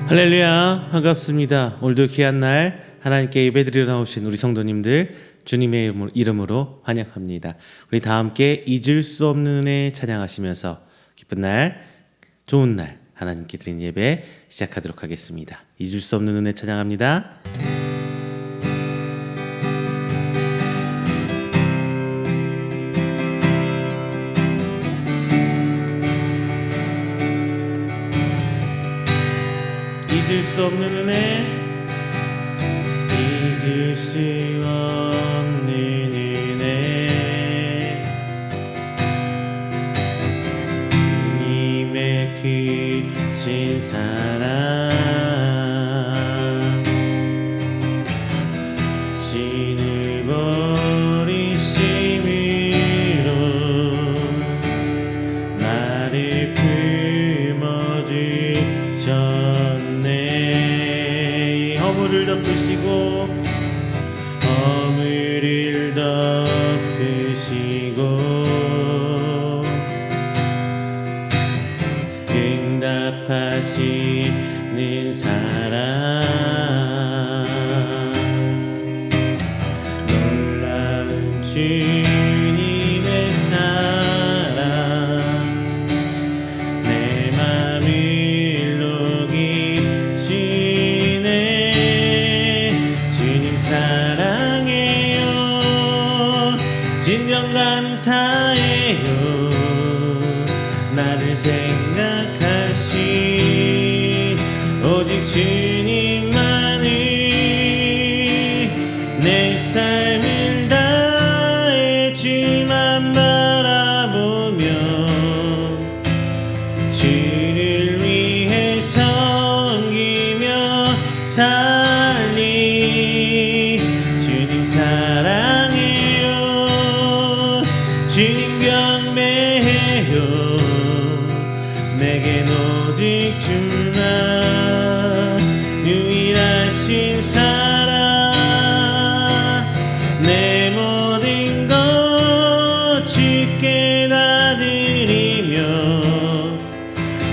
할렐루야, 반갑습니다. 오늘도 귀한 날 하나님께 예배드리러 나오신 우리 성도님들 주님의 이름으로 환영합니다. 우리 다 함께 잊을 수 없는 은혜 찬양하시면서 기쁜 날, 좋은 날 하나님께 드린 예배 시작하도록 하겠습니다. 잊을 수 없는 은혜 찬양합니다. 잊을 수 없는 은혜, 잊을 수 없는 은혜, 주님의 크신 사랑, 신을 버리심으로 나를 품어주셨네. 허물을 덮으시고 허물을 덮으시고 응답하시는 사랑, 놀라운 주님의 사랑, 내 맘을 녹이시네. 주님 사랑해요, 진정 감사해요. 나를 생각하신 오직 주님만을, 내 삶을 다해 주만 바라보며 주를 위해 섬기며 살리. 주님 사랑해요, 주님 경배해요. 내겐 오직 주만 유일하신 사랑, 내 모든 것 주께 다 드리며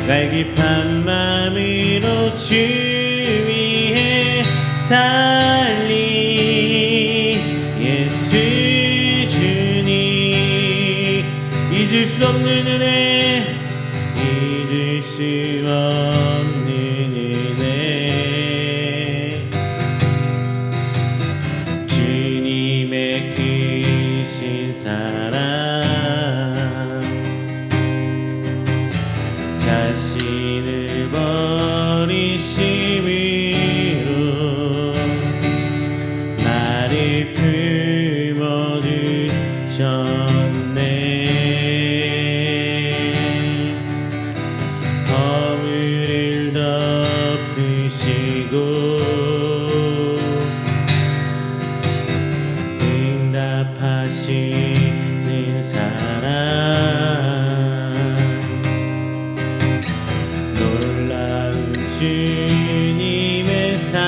갈급한 마음으로 주 위해 살리. 예수 주님, 잊을 수 없는 은혜, 잊을 수 없는 은혜, 주님의 크신 사랑, 자신을 버리심으로 나를 품어주셨네. 허물을 덮으시고 응답하시는 사랑, 놀라운 주님의 사랑,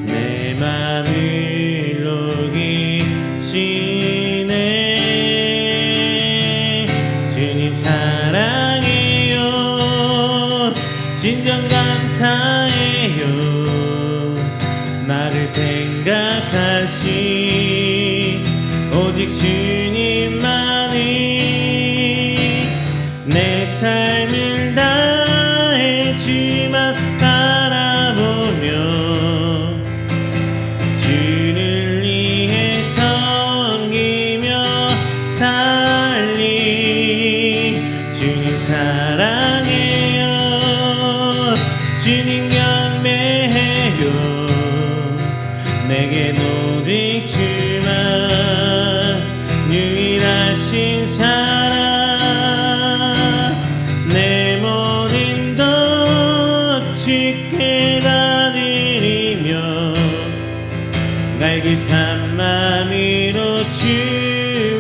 내 맘을 녹이시네. 주님 사랑해요, 진정 감사해요. 나를 생각하신 오직 주님만을, 내 삶을 다해 주만 바라보며 주를 위해 섬기며 살리. 주님 사랑해요, 주님 경배해요. 내겐 오직 주만 유일하신 사랑, 내 모든 것 주께 다 드리며 갈급한 마음으로 주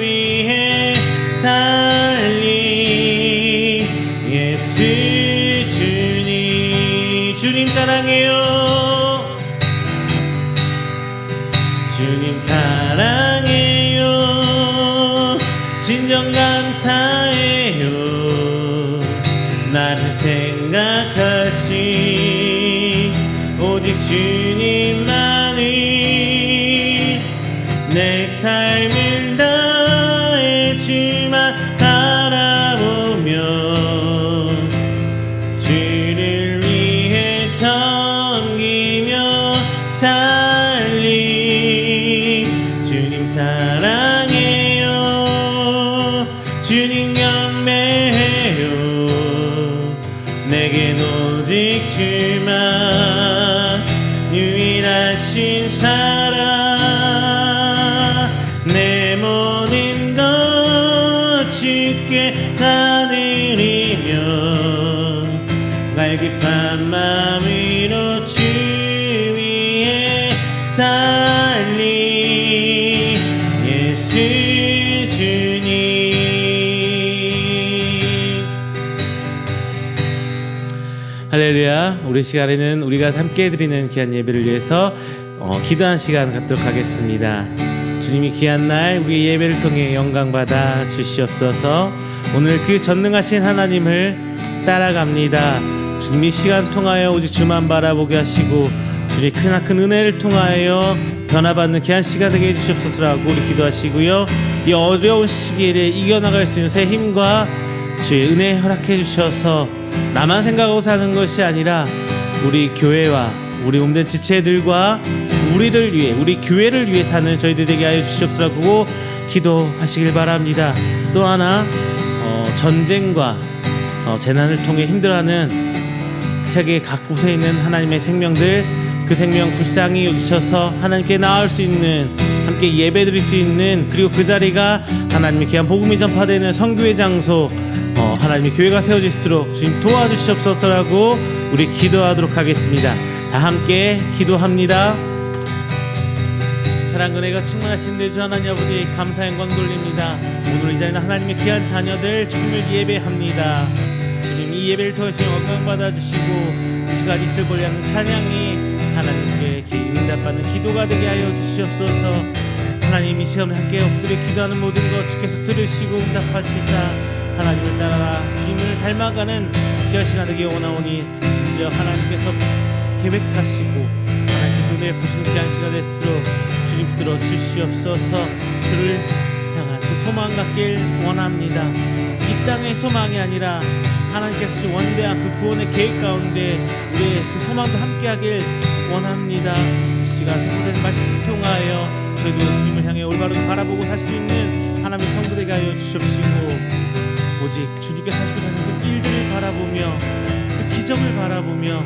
위해 살리. 예수 주님, 주님 사랑해요, 주님 사랑해요, 진정 감사해요. 나를 생각 주님만이 내 삶을 다해 주만 바라보며 주를 위해 섬기며 살리. 주님 사랑해요. 주님 경배해요. 내겐 오직 주만 유일하신 사랑. 내 모든 것 주께 다 드리며 갈급한 마음 위로 주 위에 살리. 예수 주님. 할렐루야. 우리 시간에는 우리가 함께 드리는 귀한 예배를 위해서 기도한 시간 갖도록 하겠습니다. 주님이 귀한 날 우리의 예배를 통해 영광 받아 주시옵소서. 오늘 그 전능하신 하나님을 따라갑니다. 주님이 시간 통하여 오직 주만 바라보게 하시고 주님의 크나큰 은혜를 통하여 변화받는 귀한 시간 되게 해주시옵소서라고 우리 기도하시고요. 이 어려운 시기를 이겨나갈 수 있는 새 힘과 주의 은혜 허락해 주셔서 나만 생각하고 사는 것이 아니라 우리 교회와 우리 몸된 지체들과 우리를 위해, 우리 교회를 위해 사는 저희들 되게 하여 주시옵소서라고 기도하시길 바랍니다. 또 하나 전쟁과 재난을 통해 힘들어하는 세계 각 곳에 있는 하나님의 생명들, 그 생명 불쌍히 여기셔서 하나님께 나아올 수 있는, 함께 예배드릴 수 있는, 그리고 그 자리가 하나님의 귀한 복음이 전파되는 선교의 장소, 하나님의 교회가 세워질 수 있도록 주님 도와주시옵소서라고 우리 기도하도록 하겠습니다. 다 함께 기도합니다. 사랑 은혜가 충만하신 주 하나님 아버지 감사 영광 돌립니다. 오늘 이 자리는 하나님의 귀한 자녀들 주님을 예배합니다. 주님 이 예배를 통해 주님 영광 받아주시고 이 시간 이슬 벌리는 찬양이 하나님께 응답받는 기도가 되게 하여 주시옵소서. 하나님 이 시간에 함께 엎드려 기도하는 모든 것 주께서 들으시고 응답하시사 하나님을 따라 주님을 닮아가는 귀한 시간 되게 원하오니 심지어 하나님께서 계획하시고 하나님께서 내보시는 귀한 시간 될 수 있도록 주님 붙들어 주시옵소서. 주를 향한 그 소망 갖길 원합니다. 이 땅의 소망이 아니라 하나님께서 주신 원대한 그 구원의 계획 가운데 우리의 그 소망도 함께하길 원합니다. 이 시간 선포된 말씀 통하여 저희도 주님을 향해 올바르게 바라보고 살 수 있는 하나님의 성도되게 하여 주시옵시고 오직 주님께서 하시고자 하는 그 일들을 바라보며 그 기적을 바라보며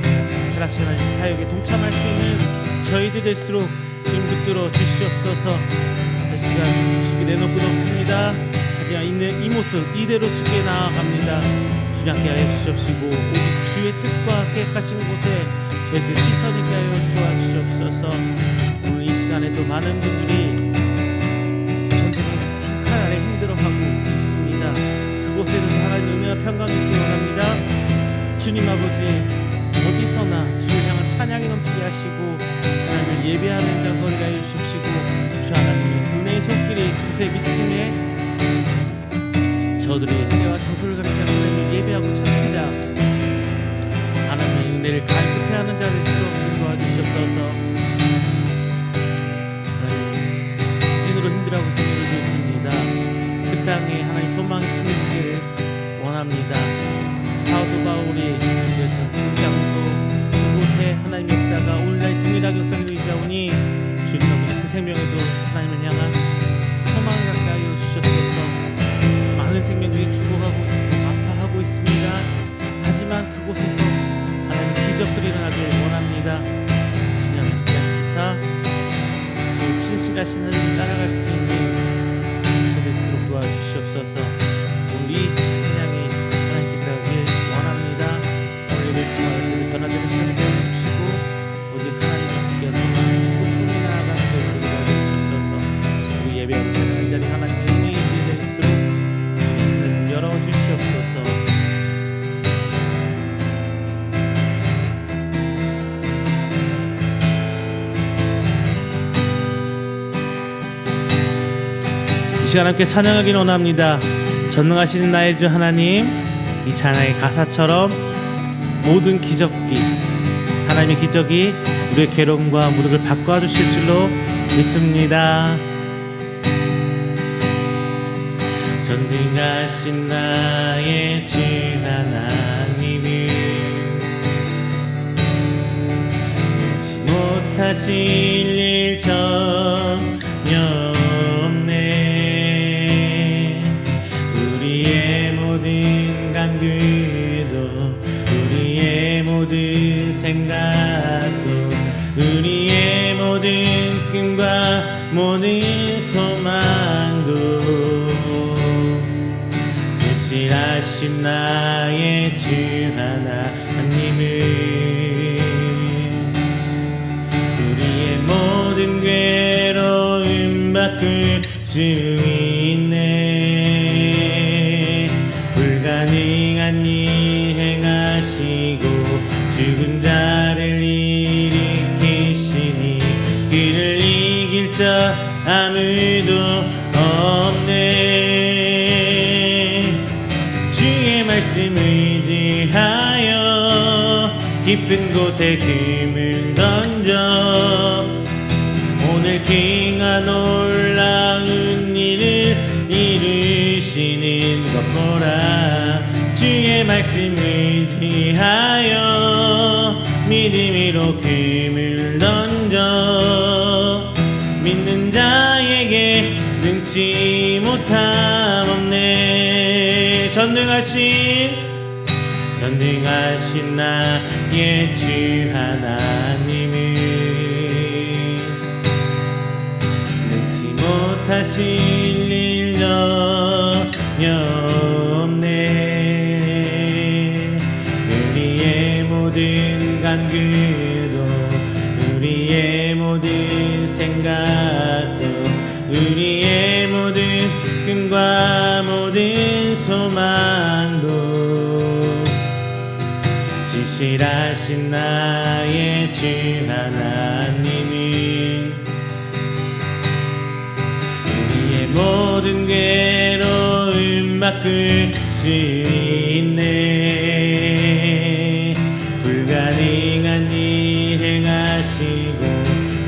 살아계신 하나님 사역에 동참할 수 있는 저희들 될수록 주님 붙들어 주시옵소서. 이 시간 주께 내놓을 것 없습니다. 하지만 있는 이 모습 이대로 주께 나아갑니다. 주님 함께 하여 주시옵시고 오직 주의 뜻과 계획하신 곳에 저희들 시선이 하여 도와주시옵소서. 오늘 이 시간에도 많은 분들이 전쟁의 총칼 아래 힘들어하고 있습니다. 그곳에는 하나님의 은혜와 평강이 있기 원합니다. 주님 아버지 어디서나 주를 향한 찬양이 넘치게 하시고 하나님을 예배하는 장소를 하여 주십시고 주 하나님의 은혜의 손길이 그곳에 미침에 저들의 은혜와 장소를 가리지 않고 하나님을 예배하고 찬양자 하나님의 은혜를 갈급해 하는 자를 스스로 도와주시옵소서. 하나님 지진으로 힘들어하고 있는 있습니다. 그 땅에 하나님 소망이 심해지기를 원합니다. 사도 바울이 준비했던 그 장소 그곳에 하나님 역사가 오늘날 동일하게 역사를 이루자오니 주님 아버지 그 생명에도 하나님을 향한 소망을 갖게 하여 주시옵소서. 많은 생명들이 죽어가고 아파하고 있습니다. 하지만 그곳에서 하나님 기적들이 일어나길 원합니다. 주님 하시사 그 신실하신 하나님을 따라갈 수 있는 저를 있도록 도와주시옵소서. 오늘 이 찬양이 하나님께 따르길 원합니다. 오늘 예배를 통하여 저희를 변화되는 시간이 되어주십시고 오직 하나님의 귀한 소망을 꿈꾸며 나아가는 저희를 도와주시옵소서. 우리 예배하고 찬양의 자리 하나님의 은혜의 일이 될 수 있도록 주님을 열어주시옵소서. 이 시간 함께 찬양하길 원합니다. 전능하신 나의 주 하나님, 이 찬양의 가사처럼 모든 기적이 하나님의 기적이 우리의 괴로움과 무력을 바꿔주실 줄로 믿습니다. 전능하신 나의 주 하나님은 알지 못하실 일 전혀 없네. 우리의 모든 간구도 우리의 모든 생각도 우리의 모든 꿈과 모든 소망도 진실하신 나의 주 하나님은 우리의 모든 괴로움 바꿀 수 있네. 불가능한 일 행하시고 죽은 자를 일으키시니 그를 이길 자 아무도 없네. 주의 말씀 의지하여 깊은 곳에 금을 던져 오늘 그가 놀라운 일을 이루시는 것 보라. 주의 말씀 의지하여 믿음으로 금을 던져 믿는 자에게 능치 못함 없네. 전능하신 나의 주 하나님은 능치 못하실 일 전혀 없네. 우리의 모든 간구도 우리의 모든 생각도 우리의 모든 꿈과 모든 소망도 진실하신 나의 주 하나님은 우리의 모든 괴로움 바꿀 수 있네. 불가능한 일 행하시고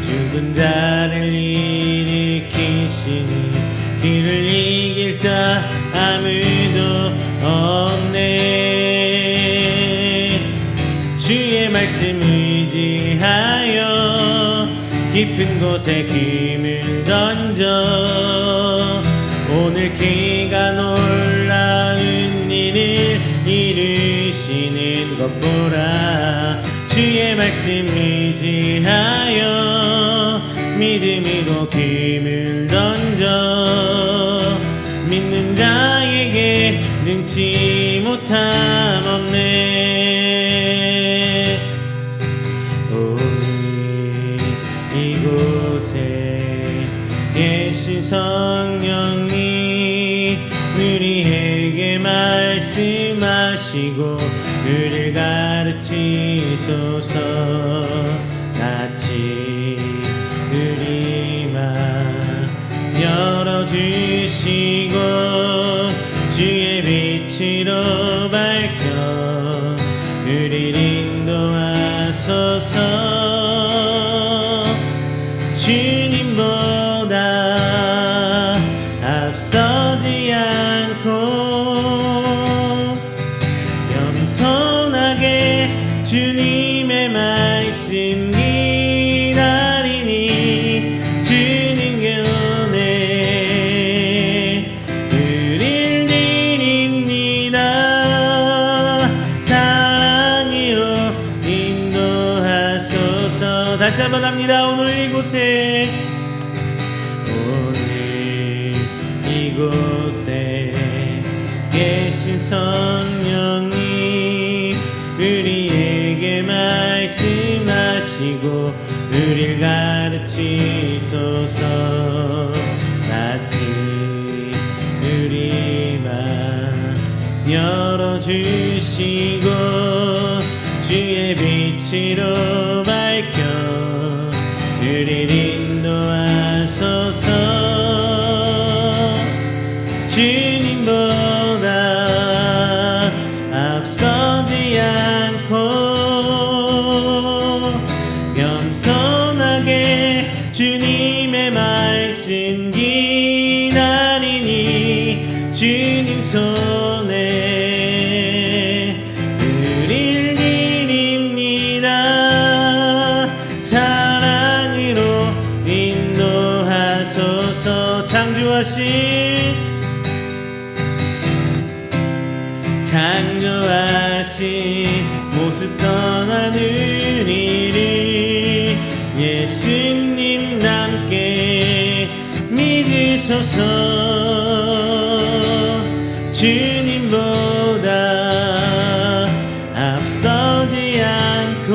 죽은 자를 일으키시니 그를 이길 자 아무도 없네. 주의 말씀 의지하여 깊은 곳에 금을 던져 오늘 그가 놀라운 일을 이루시는 것 보라. 주의 말씀 의지하여 믿음으로 금을 던져 믿는 자에게 능치 못함 없네. 오늘 이곳에 계신 성령이 우리에게 말씀하시고 우리를 가르치소서. 낯이 우리 맘 열어주시고 주의 빛으로 밝혀 우리를 인도하소서. 주님보다 앞서지 않고 겸손하게 주님의 말씀 기다리니 주님 견해 우릴 드립니다. 사랑으로 인도하소서. 다시 한번 합니다. 오늘 이곳에 계신 성령이 우리에게 말씀하시고 우릴 가르치소서. 낯이 우리 맘 열어주시고 주의 빛으로 밝혀 우릴 인도하소서. 주님보다 앞서지 않고 겸손 창조하신 모습 떠나는 일이 예수님 남게 믿으소서. 주님보다 앞서지 않고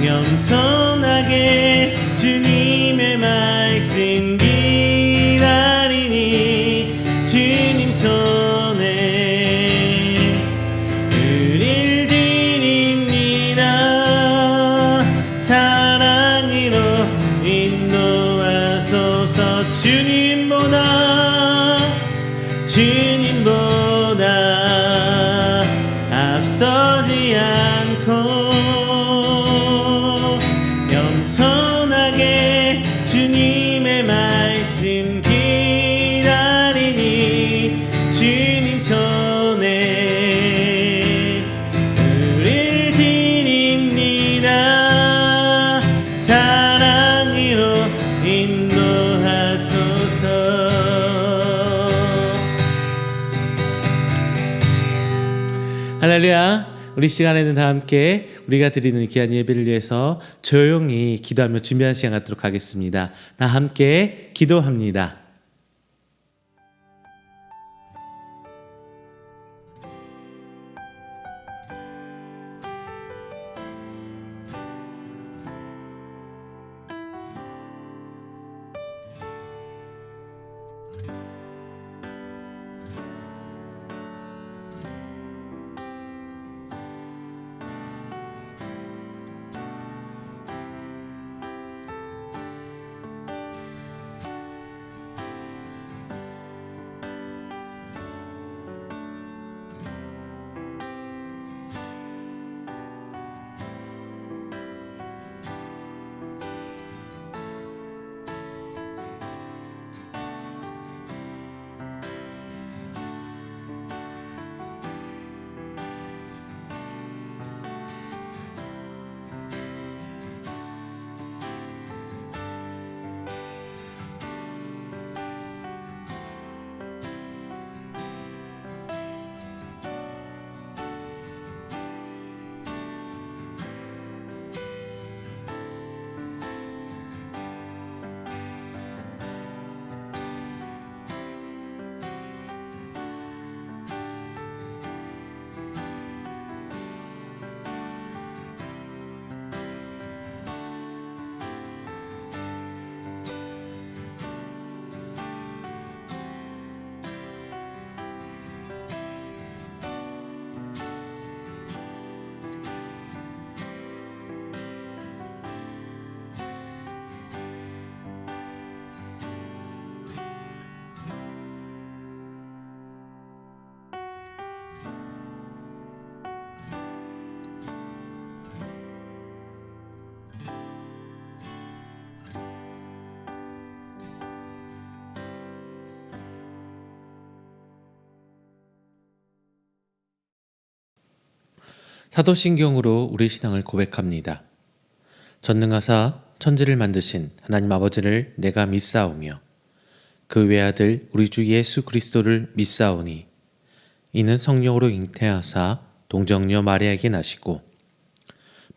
겸손하게 주님의 말씀 기다리니 주님 손에 의를 드립니다. 사랑으로 인도하소서. 주님보다 앞서지 않고 겸손하게 주님의 말씀 기다리니 주님 손에 의를 드립니다. 사랑으로 인도하소서. 할렐루야. 우리 시간에는 다 함께 우리가 드리는 귀한 예배를 위해서 조용히 기도하며 준비하는 시간 갖도록 하겠습니다. 다 함께 기도합니다. 사도신경으로 우리 신앙을 고백합니다. 전능하사 천지를 만드신 하나님 아버지를 내가 믿사오며 그 외아들 우리 주 예수 그리스도를 믿사오니 이는 성령으로 잉태하사 동정녀 마리아에게 나시고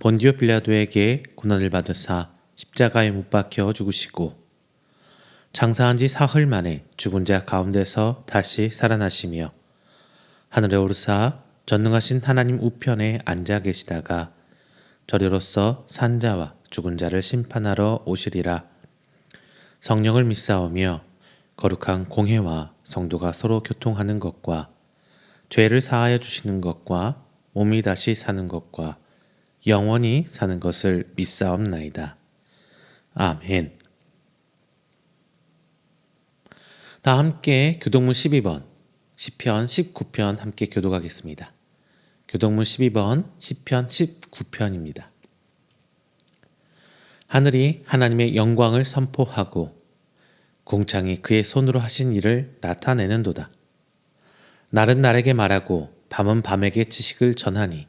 본디오 빌라도에게 고난을 받으사 십자가에 못 박혀 죽으시고 장사한 지 사흘 만에 죽은 자 가운데서 다시 살아나시며 하늘에 오르사 전능하신 하나님 우편에 앉아 계시다가 저리로서 산자와 죽은 자를 심판하러 오시리라. 성령을 믿사오며 거룩한 공회와 성도가 서로 교통하는 것과 죄를 사하여 주시는 것과 몸이 다시 사는 것과 영원히 사는 것을 믿사옵나이다. 아멘. 다 함께 교동문 12번, 시편 19편 함께 교독하겠습니다. 교동문 12번, 시편 19편입니다. 하늘이 하나님의 영광을 선포하고 궁창이 그의 손으로 하신 일을 나타내는도다. 날은 날에게 말하고 밤은 밤에게 지식을 전하니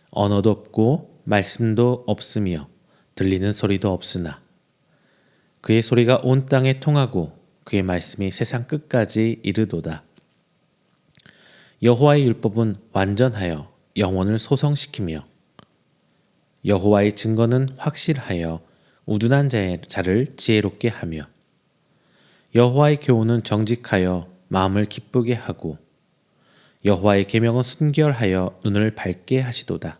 언어도 없고 말씀도 없으며 들리는 소리도 없으나 그의 소리가 온 땅에 통하고 그의 말씀이 세상 끝까지 이르도다. 여호와의 율법은 완전하여 영혼을 소성시키며 여호와의 증거는 확실하여 우둔한 자를 지혜롭게 하며 여호와의 교훈은 정직하여 마음을 기쁘게 하고 여호와의 계명은 순결하여 눈을 밝게 하시도다.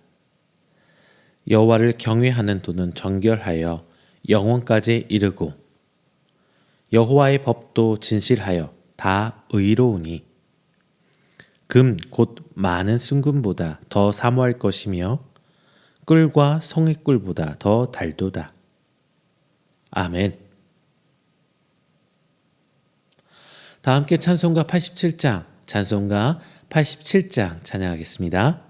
여호와를 경외하는 도는 정결하여 영원까지 이르고 여호와의 법도 진실하여 다 의로우니 금 곧 많은 순금보다 더 사모할 것이며 꿀과 송이꿀보다 더 달도다. 아멘. 다 함께 찬송가 87장, 찬송가 87장 찬양하겠습니다.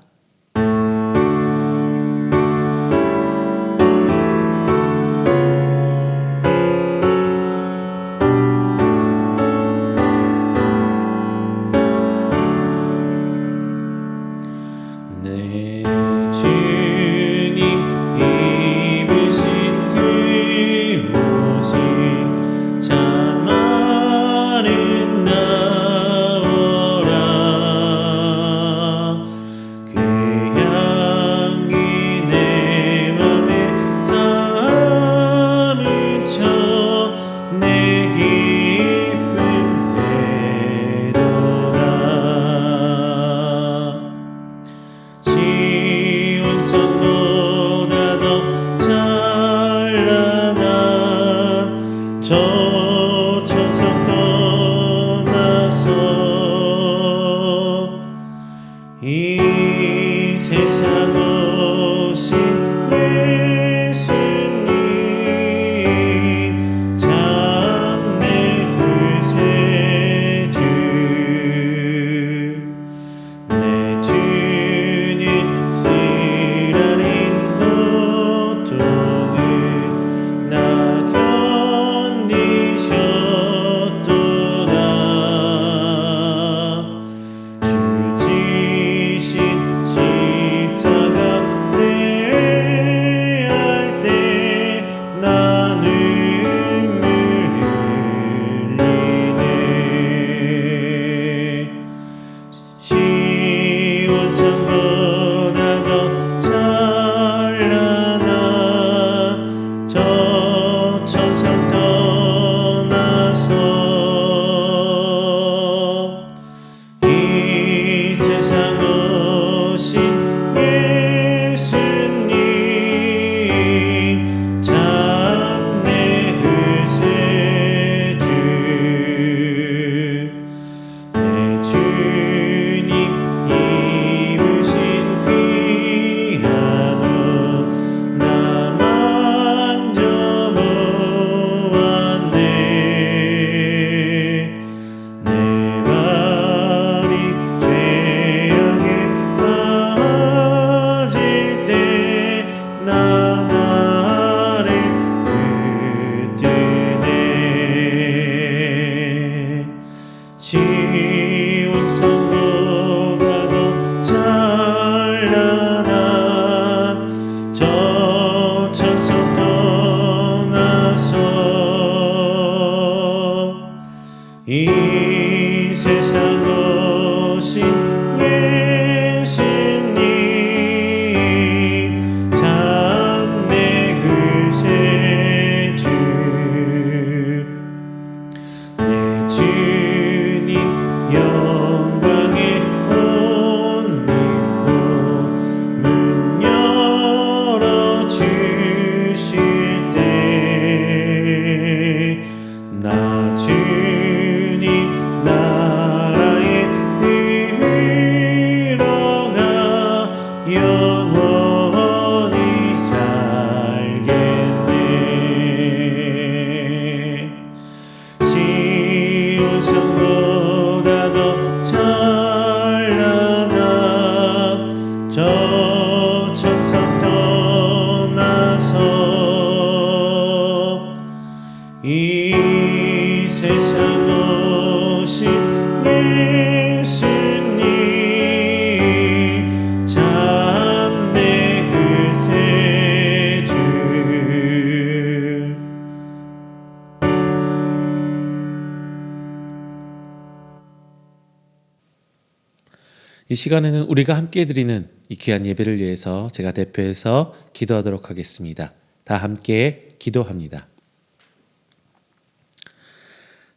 이 시간에는 우리가 함께 드리는 이 귀한 예배를 위해서 제가 대표해서 기도하도록 하겠습니다. 다 함께 기도합니다.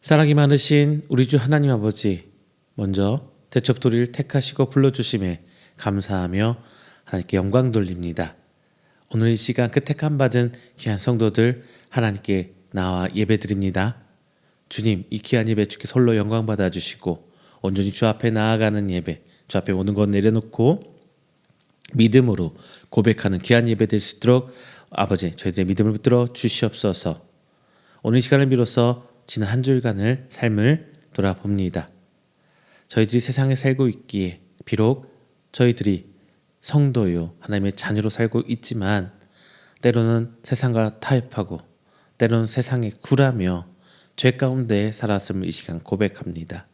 사랑이 많으신 우리 주 하나님 아버지, 먼저 대척도리를 택하시고 불러주심에 감사하며 하나님께 영광 돌립니다. 오늘 이 시간 그 택함 받은 귀한 성도들 하나님께 나와 예배드립니다. 주님, 이 귀한 예배 주께 홀로 영광 받아주시고 온전히 주 앞에 나아가는 예배, 주 앞에 모든 것 내려놓고 믿음으로 고백하는 귀한 예배 될 수 있도록 아버지, 저희들의 믿음을 붙들어 주시옵소서. 오늘 이 시간을 비로소 지난 한 주일간을 삶을 돌아봅니다. 저희들이 세상에 살고 있기에 비록 저희들이 성도요 하나님의 자녀로 살고 있지만 때로는 세상과 타협하고 때로는 세상에 굴하며 죄 가운데 살았음을 이 시간 고백합니다.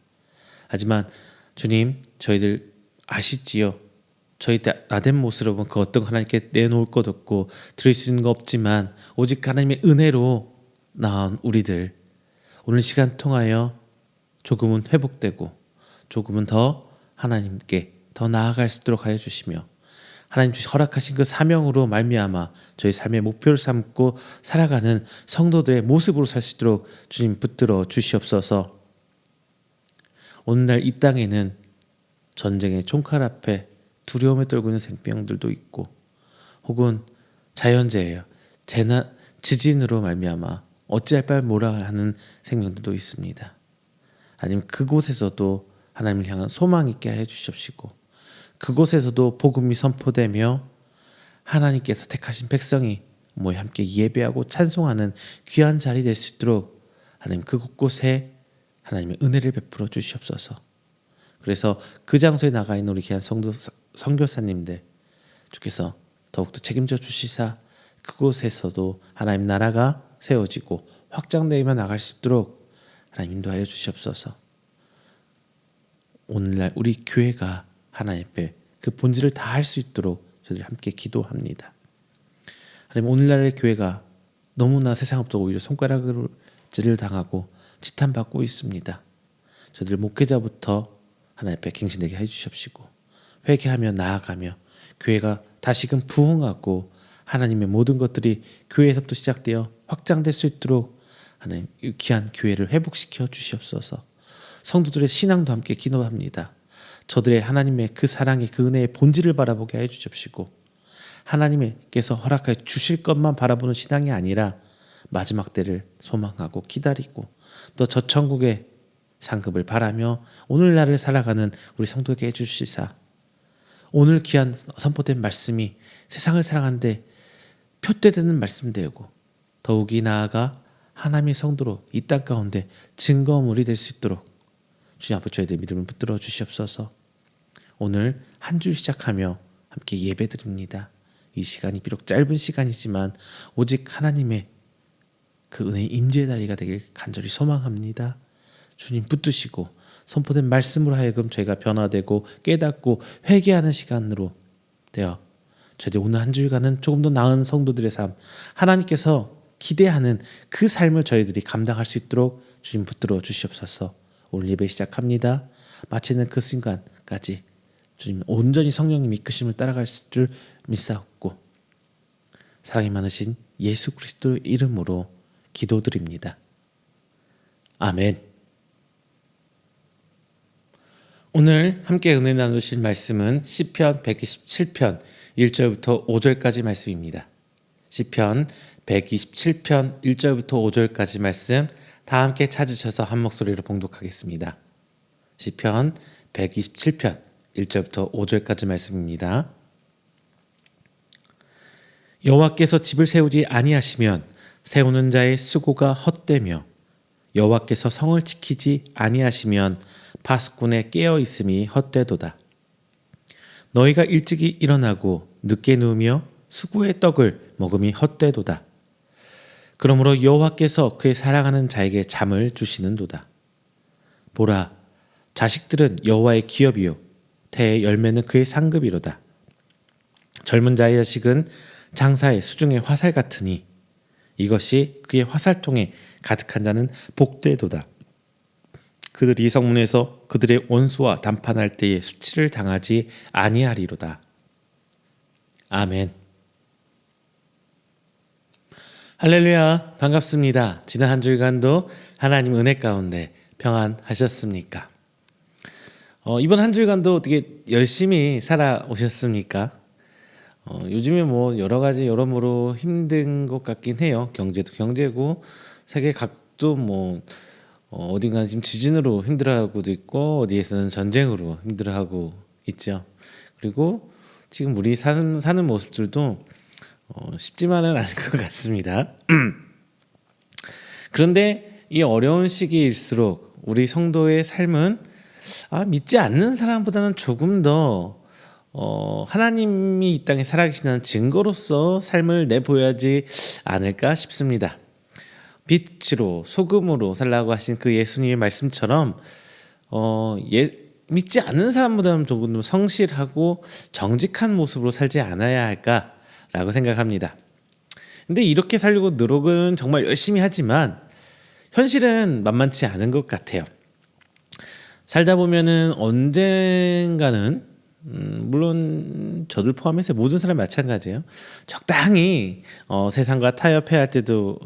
하지만 주님, 저희들 아시지요? 저희 나된 모습으로 보면 그 어떤 하나님께 내놓을 것 없고 드릴 수 있는 거 없지만 오직 하나님의 은혜로 나온 우리들, 오늘 시간 통하여 조금은 회복되고 조금은 더 하나님께 더 나아갈 수 있도록 하여 주시며 하나님 허락하신 그 사명으로 말미암아 저희 삶의 목표를 삼고 살아가는 성도들의 모습으로 살 수 있도록 주님 붙들어 주시옵소서. 오늘날 이 땅에는 전쟁의 총칼 앞에 두려움에 떨고 있는 생명들도 있고 혹은 자연재해요, 재난, 지진으로 말미암아 어찌할 바를 뭐라 하는 생명들도 있습니다. 아니면 그곳에서도 하나님을 향한 소망 있게 해 주시옵시고 그곳에서도 복음이 선포되며 하나님께서 택하신 백성이 모여 함께 예배하고 찬송하는 귀한 자리 될 수 있도록 하나님 그곳에 하나님의 은혜를 베풀어 주시옵소서. 그래서 그 장소에 나가 있는 우리 귀한 선교사님들 주께서 더욱더 책임져 주시사 그곳에서도 하나님 나라가 세워지고 확장되며 나갈 수 있도록 하나님 인도하여 주시옵소서. 오늘날 우리 교회가 하나님 앞에 그 본질을 다할 수 있도록 저희들 함께 기도합니다. 하나님, 오늘날의 교회가 너무나 세상으로부터 오히려 손가락질을 당하고 지탄받고 있습니다. 저희들 목회자부터 하나님 앞에 갱신되게 해주시옵시고 회개하며 나아가며 교회가 다시금 부흥하고 하나님의 모든 것들이 교회에서부터 시작되어 확장될 수 있도록 하나님 귀한 교회를 회복시켜 주시옵소서. 성도들의 신앙도 함께 기도합니다. 저들의 하나님의 그 사랑의 그 은혜의 본질을 바라보게 해 주십시고 하나님께서 허락해 주실 것만 바라보는 신앙이 아니라 마지막 때를 소망하고 기다리고 또 저 천국의 상급을 바라며 오늘날을 살아가는 우리 성도에게 해주시사 오늘 귀한 선포된 말씀이 세상을 살아가는데 표대되는 말씀 되고 더욱이 나아가 하나님의 성도로 이 땅 가운데 증거물이 될 수 있도록 주님 아버지 저희들 믿음을 붙들어 주시옵소서. 오늘 한 주 시작하며 함께 예배드립니다. 이 시간이 비록 짧은 시간이지만 오직 하나님의 그 은혜의 임재의 다리가 되길 간절히 소망합니다. 주님 붙드시고 선포된 말씀으로 하여금 저희가 변화되고 깨닫고 회개하는 시간으로 되어 저희들 오늘 한 주일간은 조금 더 나은 성도들의 삶, 하나님께서 기대하는 그 삶을 저희들이 감당할 수 있도록 주님 붙들어 주시옵소서. 오늘 예배 시작합니다. 마치는 그 순간까지 주님 온전히 성령님 이끄심을 따라갈 줄 믿사옵고 사랑이 많으신 예수 그리스도의 이름으로 기도드립니다. 아멘. 오늘 함께 은혜 나누실 말씀은 시편 127편 1절부터 5절까지 말씀입니다. 시편 127편 1절부터 5절까지 말씀 다 함께 찾으셔서 한 목소리로 봉독하겠습니다. 시편 127편 1절부터 5절까지 말씀입니다. 여호와께서 집을 세우지 아니하시면 세우는 자의 수고가 헛되며 여호와께서 성을 지키지 아니하시면 파수꾼의 깨어 있음이 헛되도다. 너희가 일찍이 일어나고 늦게 누우며 수고의 떡을 먹음이 헛되도다. 그러므로 여호와께서 그의 사랑하는 자에게 잠을 주시는도다. 보라, 자식들은 여호와의 기업이요 태의 열매는 그의 상급이로다. 젊은 자의 자식은 장사의 수중의 화살 같으니 이것이 그의 화살통에 가득한 자는 복되도다. 그들이 성문에서 그들의 원수와 담판할 때에 수치를 당하지 아니하리로다. 아멘. 할렐루야, 반갑습니다. 지난 한 주간도 하나님 은혜 가운데 평안하셨습니까? 이번 한 주간도 어떻게 열심히 살아오셨습니까? 요즘에 뭐 여러 가지 여러모로 힘든 것 같긴 해요. 경제도 경제고 세계 각도 뭐 어딘가 지금 지진으로 힘들어하고도 있고 어디에서는 전쟁으로 힘들어하고 있죠. 그리고 지금 우리 사는 모습들도 쉽지만은 않을 것 같습니다. 그런데 이 어려운 시기일수록 우리 성도의 삶은 믿지 않는 사람보다는 조금 더 하나님이 이 땅에 살아계시는 증거로서 삶을 내보여야지 않을까 싶습니다. 빛으로 소금으로 살라고 하신 그 예수님의 말씀처럼 믿지 않는 사람보다는 조금 더 성실하고 정직한 모습으로 살지 않아야 할까라고 생각합니다. 근데 이렇게 살려고 노력은 정말 열심히 하지만 현실은 만만치 않은 것 같아요. 살다 보면은 언젠가는 물론 저들 포함해서 모든 사람이 마찬가지예요. 적당히 세상과 타협해야 할 때도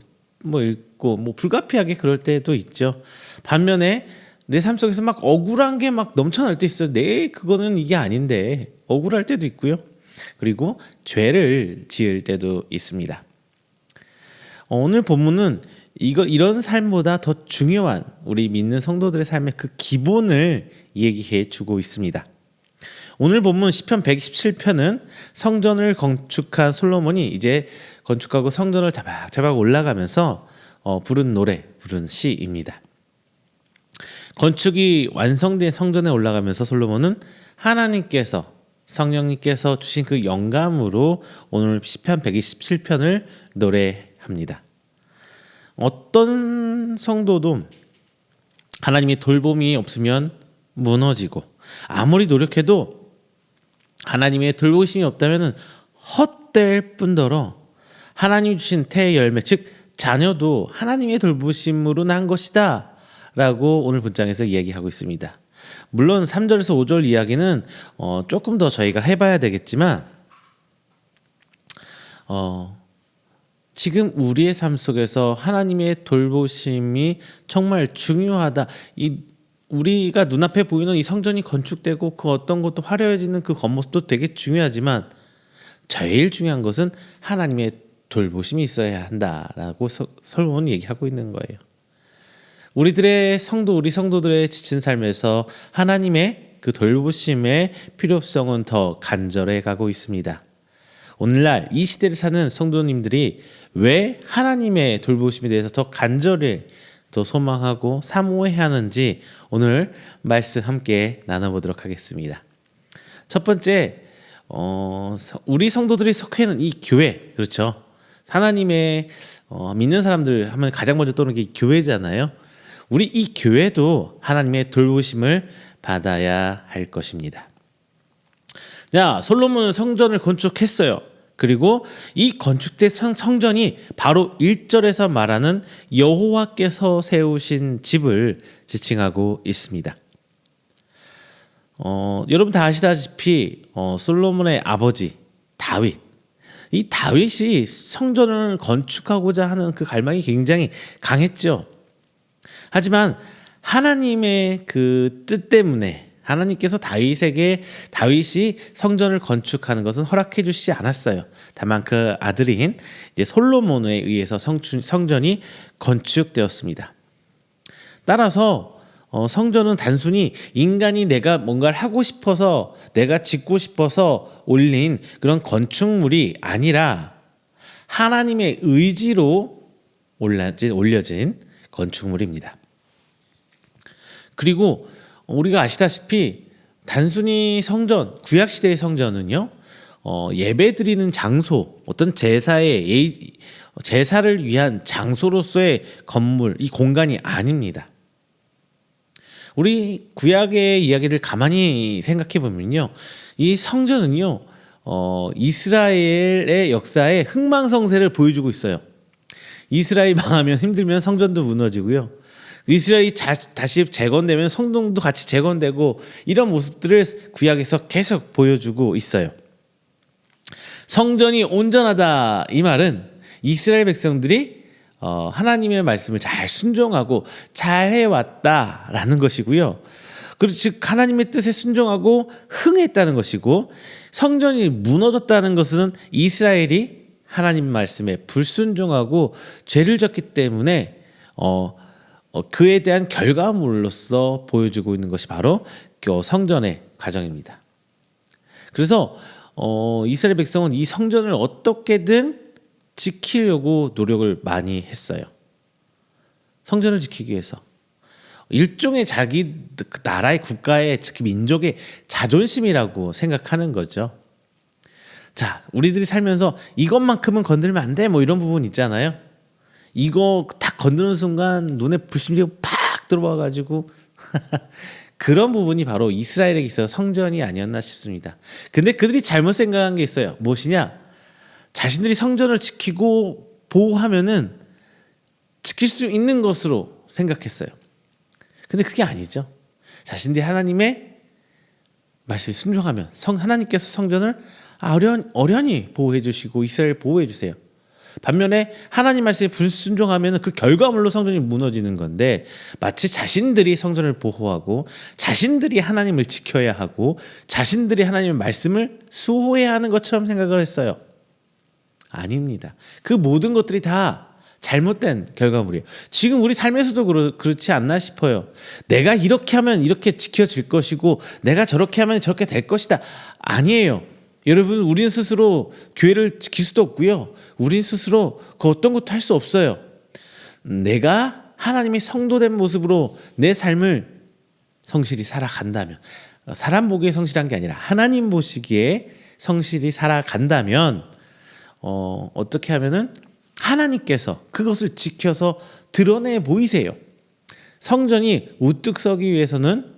뭐 있고 뭐 불가피하게 그럴 때도 있죠. 반면에 내 삶 속에서 막 억울한 게 막 넘쳐날 때 있어요. 그거는 이게 아닌데 억울할 때도 있고요. 그리고 죄를 지을 때도 있습니다. 오늘 본문은 이런 삶보다 더 중요한 우리 믿는 성도들의 삶의 그 기본을 얘기해 주고 있습니다. 오늘 본문 시편 127편은 성전을 건축한 솔로몬이 이제 건축하고 성전을 자박자박 올라가면서 부른 시입니다. 건축이 완성된 성전에 올라가면서 솔로몬은 하나님께서 성령님께서 주신 그 영감으로 오늘 시편 127편을 노래합니다. 어떤 성도도 하나님의 돌봄이 없으면 무너지고 아무리 노력해도 하나님의 돌보심이 없다면 헛될 뿐더러 하나님이 주신 태의 열매 즉 자녀도 하나님의 돌보심으로 난 것이다 라고 오늘 본장에서 이야기하고 있습니다. 물론 3절에서 5절 이야기는 조금 더 저희가 해봐야 되겠지만 지금 우리의 삶 속에서 하나님의 돌보심이 정말 중요하다. 우리가 눈앞에 보이는 이 성전이 건축되고 그 어떤 것도 화려해지는 그 겉모습도 되게 중요하지만 제일 중요한 것은 하나님의 돌보심이 있어야 한다라고 솔로몬이 얘기하고 있는 거예요. 우리 성도들의 지친 삶에서 하나님의 그 돌보심의 필요성은 더 간절해 가고 있습니다. 오늘날 이 시대를 사는 성도님들이 왜 하나님의 돌보심에 대해서 더 간절히 더 소망하고 사모해야 하는지 오늘 말씀 함께 나눠보도록 하겠습니다. 첫 번째, 우리 성도들이 속해 있는 이 교회, 그렇죠? 하나님의 믿는 사람들 하면 가장 먼저 떠오르는 게 교회잖아요. 우리 이 교회도 하나님의 돌보심을 받아야 할 것입니다. 자, 솔로몬은 성전을 건축했어요. 그리고 이 건축된 성전이 바로 1절에서 말하는 여호와께서 세우신 집을 지칭하고 있습니다. 여러분 다 아시다시피 솔로몬의 아버지 다윗, 이 다윗이 성전을 건축하고자 하는 그 갈망이 굉장히 강했죠. 하지만 하나님의 그 뜻 때문에 하나님께서 다윗이 성전을 건축하는 것은 허락해 주시지 않았어요. 다만 그 아들인 이제 솔로몬에 의해서 성전이 건축되었습니다. 따라서 성전은 단순히 인간이 내가 뭔가를 하고 싶어서 내가 짓고 싶어서 올린 그런 건축물이 아니라 하나님의 의지로 올려진 건축물입니다. 그리고 우리가 아시다시피 단순히 구약시대의 성전은요, 예배 드리는 장소, 어떤 제사를 위한 장소로서의 건물, 이 공간이 아닙니다. 우리 구약의 이야기를 가만히 생각해 보면요, 이 성전은요, 이스라엘의 역사의 흥망성쇠를 보여주고 있어요. 이스라엘 망하면 힘들면 성전도 무너지고요. 이스라엘이 다시 재건되면 성동도 같이 재건되고 이런 모습들을 구약에서 계속 보여주고 있어요. 성전이 온전하다 이 말은 이스라엘 백성들이 하나님의 말씀을 잘 순종하고 잘 해왔다라는 것이고요. 그리고 즉 하나님의 뜻에 순종하고 흥했다는 것이고, 성전이 무너졌다는 것은 이스라엘이 하나님 말씀에 불순종하고 죄를 졌기 때문에 그에 대한 결과물로서 보여주고 있는 것이 바로 성전의 과정입니다. 그래서 이스라엘 백성은 이 성전을 어떻게든 지키려고 노력을 많이 했어요. 성전을 지키기 위해서. 일종의 자기 나라의 국가의 특히 민족의 자존심이라고 생각하는 거죠. 자, 우리들이 살면서 이것만큼은 건들면 안 돼 뭐 이런 부분 있잖아요. 이거 딱 건드는 순간 눈에 불심지가 팍 들어와가지고 그런 부분이 바로 이스라엘에게 있어서 성전이 아니었나 싶습니다. 근데 그들이 잘못 생각한 게 있어요. 무엇이냐? 자신들이 성전을 지키고 보호하면은 지킬 수 있는 것으로 생각했어요. 근데 그게 아니죠. 자신들이 하나님의 말씀에 순종하면 하나님께서 성전을 어련히 보호해 주시고 이스라엘 보호해 주세요. 반면에 하나님 말씀에 불순종하면 그 결과물로 성전이 무너지는 건데, 마치 자신들이 성전을 보호하고 자신들이 하나님을 지켜야 하고 자신들이 하나님의 말씀을 수호해야 하는 것처럼 생각을 했어요. 아닙니다. 그 모든 것들이 다 잘못된 결과물이에요. 지금 우리 삶에서도 그렇지 않나 싶어요. 내가 이렇게 하면 이렇게 지켜질 것이고 내가 저렇게 하면 저렇게 될 것이다. 아니에요. 여러분, 우린 스스로 교회를 지킬 수도 없고요. 우린 스스로 그 어떤 것도 할 수 없어요. 내가 하나님의 성도된 모습으로 내 삶을 성실히 살아간다면, 사람 보기에 성실한 게 아니라 하나님 보시기에 성실히 살아간다면 어떻게 하면은 하나님께서 그것을 지켜서 드러내 보이세요. 성전이 우뚝 서기 위해서는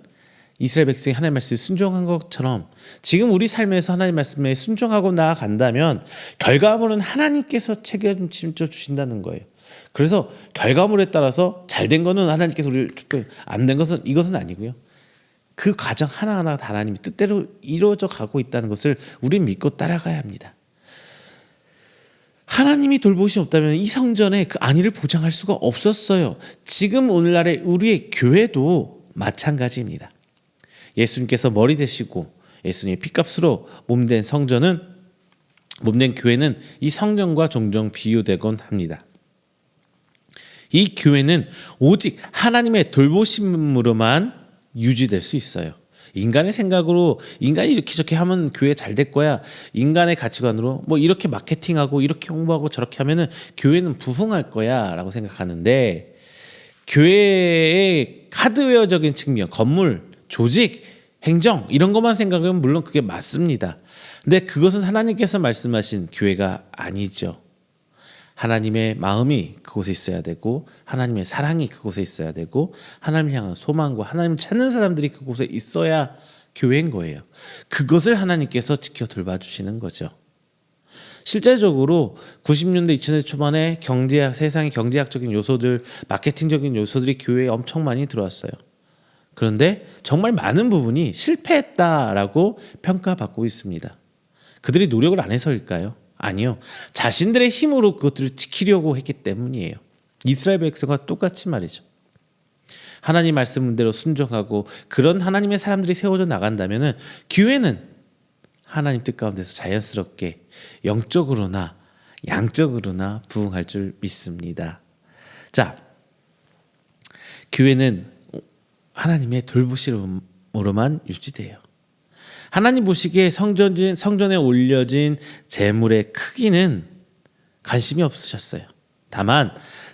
이스라엘 백성이 하나님 말씀에 순종한 것처럼 지금 우리 삶에서 하나님 말씀에 순종하고 나아간다면 결과물은 하나님께서 책임져 주신다는 거예요. 그래서 결과물에 따라서 잘된 거는 하나님께서 우리를 축복해, 안 된 것은 이것은 아니고요. 그 과정 하나하나 다 하나님의 뜻대로 이루어져 가고 있다는 것을 우리는 믿고 따라가야 합니다. 하나님이 돌보심 없다면 이 성전의 그 안위를 보장할 수가 없었어요. 지금 오늘날의 우리의 교회도 마찬가지입니다. 예수님께서 머리 되시고 예수님의 피값으로 몸된 교회는 이 성전과 종종 비유되곤 합니다. 이 교회는 오직 하나님의 돌보심으로만 유지될 수 있어요. 인간의 생각으로 인간이 이렇게 저렇게 하면 교회 잘 될 거야. 인간의 가치관으로 뭐 이렇게 마케팅하고 이렇게 홍보하고 저렇게 하면은 교회는 부흥할 거야라고 생각하는데, 교회의 하드웨어적인 측면, 건물, 조직, 행정 이런 것만 생각하면 물론 그게 맞습니다. 근데 그것은 하나님께서 말씀하신 교회가 아니죠. 하나님의 마음이 그곳에 있어야 되고 하나님의 사랑이 그곳에 있어야 되고 하나님을 향한 소망과 하나님을 찾는 사람들이 그곳에 있어야 교회인 거예요. 그것을 하나님께서 지켜 돌봐주시는 거죠. 실제적으로 90년대 2000년대 초반에 세상의 경제학적인 요소들, 마케팅적인 요소들이 교회에 엄청 많이 들어왔어요. 그런데 정말 많은 부분이 실패했다라고 평가받고 있습니다. 그들이 노력을 안 해서일까요? 아니요. 자신들의 힘으로 그것들을 지키려고 했기 때문이에요. 이스라엘 백성과 똑같이 말이죠. 하나님 말씀대로 순종하고 그런 하나님의 사람들이 세워져 나간다면 교회는 하나님 뜻 가운데서 자연스럽게 영적으로나 양적으로나 부흥할 줄 믿습니다. 자, 교회는 하나님의 돌보심으로만 유지돼요. 하나님 보시기에 성전에 올려진 제물의 크기는 관심이 없으셨어요. 다만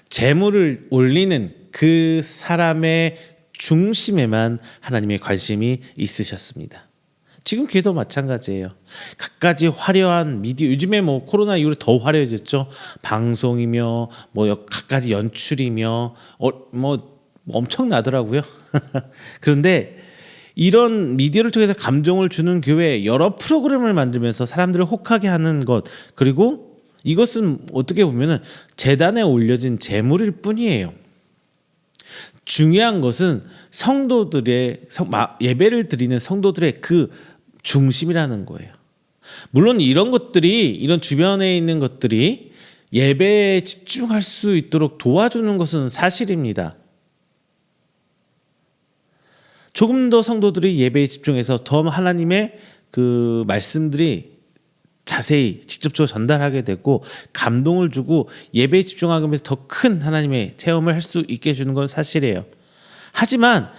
제물을 올리는 그 사람의 중심에만 하나님의 관심이 있으셨습니다. 지금 교회도 마찬가지예요. 갖가지 화려한 미디어, 요즘에 뭐 코로나 이후로 더 화려해졌죠. 방송이며 뭐 갖가지 연출이며 뭐 엄청나더라고요. 그런데 이런 미디어를 통해서 감동을 주는 교회, 여러 프로그램을 만들면서 사람들을 혹하게 하는 것, 그리고 이것은 어떻게 보면 재단에 올려진 제물일 뿐이에요. 중요한 것은 성도들의 예배를 드리는 성도들의 그 중심이라는 거예요. 물론 이런 주변에 있는 것들이 예배에 집중할 수 있도록 도와주는 것은 사실입니다. 조금 더 성도들이 예배에 집중해서 더 하나님의 그 말씀들이 자세히 직접적으로 전달하게 되고 감동을 주고 예배에 집중하면서 더 큰 하나님의 체험을 할 수 있게 해주는 건 사실이에요. 하지만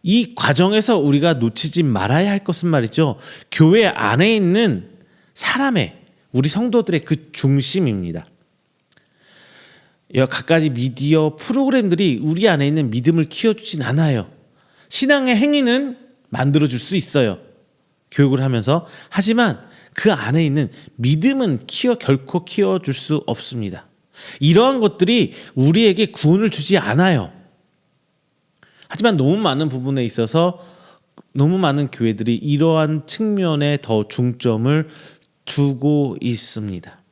이 과정에서 우리가 놓치지 말아야 할 것은 말이죠. 교회 안에 있는 사람의 우리 성도들의 그 중심입니다. 갖가지 미디어 프로그램들이 우리 안에 있는 믿음을 키워주진 않아요. 신앙의 행위는 만들어줄 수 있어요. 교육을 하면서. 하지만 그 안에 있는 믿음은 결코 키워줄 수 없습니다. 이러한 것들이 우리에게 구원을 주지 않아요. 하지만 너무 많은 부분에 있어서 너무 많은 교회들이 이러한 측면에 더 중점을 두고 있습니다.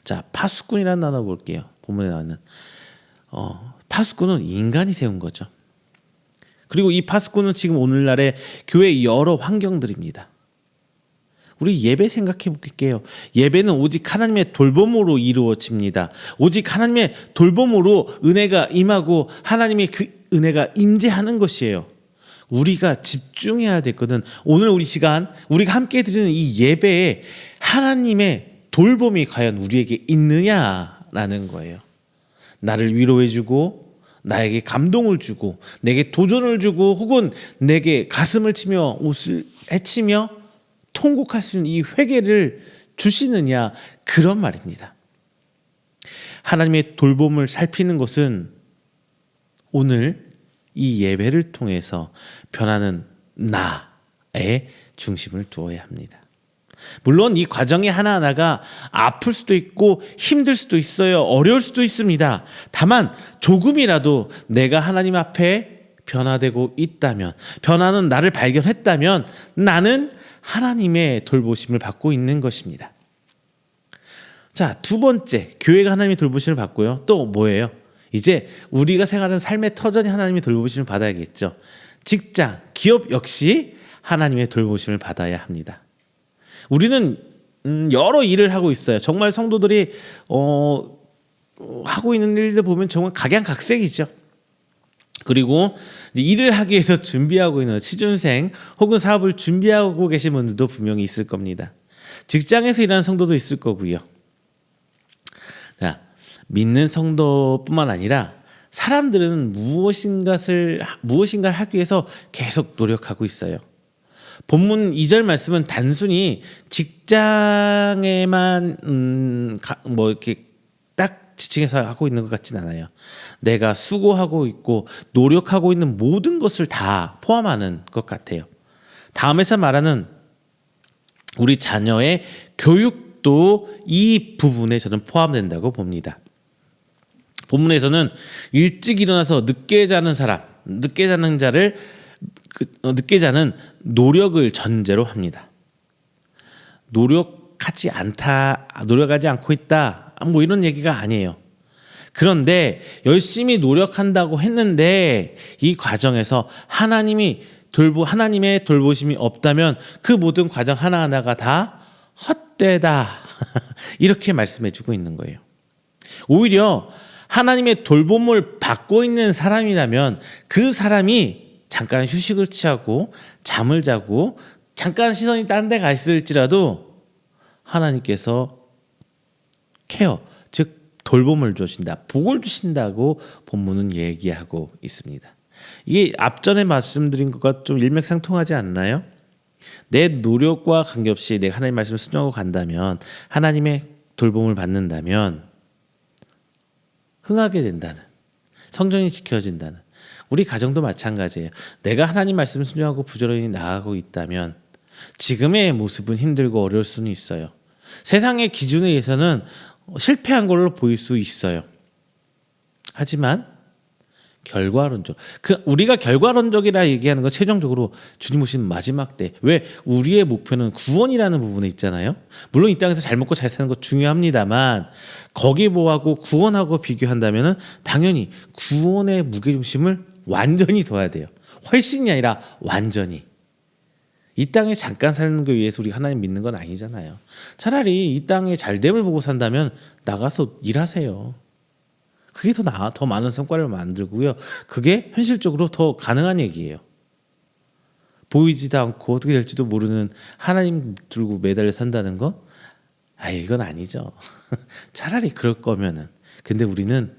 자, 파수꾼이라는 단어 볼게요. 본문에 나오는 파수꾼은 인간이 세운 거죠. 그리고 이 파수꾼은 지금 오늘날의 교회의 여러 환경들입니다. 우리 예배 생각해 볼게요. 예배는 오직 하나님의 돌봄으로 이루어집니다. 오직 하나님의 돌봄으로 은혜가 임하고 하나님의 그 은혜가 임재하는 것이에요. 우리가 집중해야 될 것은 오늘 우리 시간 우리가 함께 드리는 이 예배에 하나님의 돌봄이 과연 우리에게 있느냐라는 거예요. 나를 위로해주고 나에게 감동을 주고 내게 도전을 주고 혹은 내게 가슴을 치며 옷을 헤치며 통곡할 수 있는 이 회개를 주시느냐, 그런 말입니다. 하나님의 돌봄을 살피는 것은 오늘 이 예배를 통해서 변하는 나의 중심을 두어야 합니다. 물론 이 과정이 하나하나가 아플 수도 있고 힘들 수도 있어요. 어려울 수도 있습니다. 다만 조금이라도 내가 하나님 앞에 변화되고 있다면, 변화는 나를 발견했다면 나는 하나님의 돌보심을 받고 있는 것입니다. 자, 두 번째, 교회가 하나님의 돌보심을 받고요. 또 뭐예요? 이제 우리가 생활하는 삶의 터전이 하나님의 돌보심을 받아야겠죠. 직장, 기업 역시 하나님의 돌보심을 받아야 합니다. 우리는 여러 일을 하고 있어요. 정말 성도들이 하고 있는 일들 보면 정말 각양각색이죠. 그리고 일을 하기 위해서 준비하고 있는 취준생 혹은 사업을 준비하고 계신 분들도 분명히 있을 겁니다. 직장에서 일하는 성도도 있을 거고요. 자, 믿는 성도뿐만 아니라 사람들은 무엇인가를 하기 위해서 계속 노력하고 있어요. 본문 2절 말씀은 단순히 직장에만 이렇게 딱 지칭해서 하고 있는 것 같진 않아요. 내가 수고하고 있고 노력하고 있는 모든 것을 다 포함하는 것 같아요. 다음에서 말하는 우리 자녀의 교육도 이 부분에 저는 포함된다고 봅니다. 본문에서는 일찍 일어나서 늦게 자는 노력을 전제로 합니다. 노력하지 않고 있다, 뭐 이런 얘기가 아니에요. 그런데 열심히 노력한다고 했는데 이 과정에서 하나님의 돌보심이 없다면 그 모든 과정 하나하나가 다 헛되다 이렇게 말씀해주고 있는 거예요. 오히려 하나님의 돌봄을 받고 있는 사람이라면 그 사람이 잠깐 휴식을 취하고 잠을 자고 잠깐 시선이 딴 데 가 있을지라도 하나님께서 즉 돌봄을 주신다, 복을 주신다고 본문은 얘기하고 있습니다. 이게 앞전에 말씀드린 것과 좀 일맥상통하지 않나요? 내 노력과 관계없이 내가 하나님 말씀을 순종하고 간다면, 하나님의 돌봄을 받는다면 흥하게 된다는, 성전이 지켜진다는, 우리 가정도 마찬가지예요. 내가 하나님 말씀을 순종하고 부지런히 나아가고 있다면 지금의 모습은 힘들고 어려울 수는 있어요. 세상의 기준에 의해서는 실패한 걸로 보일 수 있어요. 하지만 결과론적. 그 우리가 결과론적이라 얘기하는 건 최종적으로 주님 오신 마지막 때. 왜 우리의 목표는 구원이라는 부분에 있잖아요. 물론 이 땅에서 잘 먹고 잘 사는 거 중요합니다만 거기 뭐하고 구원하고 비교한다면은 당연히 구원의 무게 중심을 완전히 둬야 돼요. 훨씬이 아니라 완전히. 이 땅에 잠깐 사는 거 위해서 우리 하나님 믿는 건 아니잖아요. 차라리 이 땅에 잘됨을 보고 산다면 나가서 일하세요. 그게 더 많은 성과를 만들고요. 그게 현실적으로 더 가능한 얘기예요. 보이지도 않고 어떻게 될지도 모르는 하나님 들고 매달려 산다는 거? 이건 아니죠. 차라리 그럴 거면은. 근데 우리는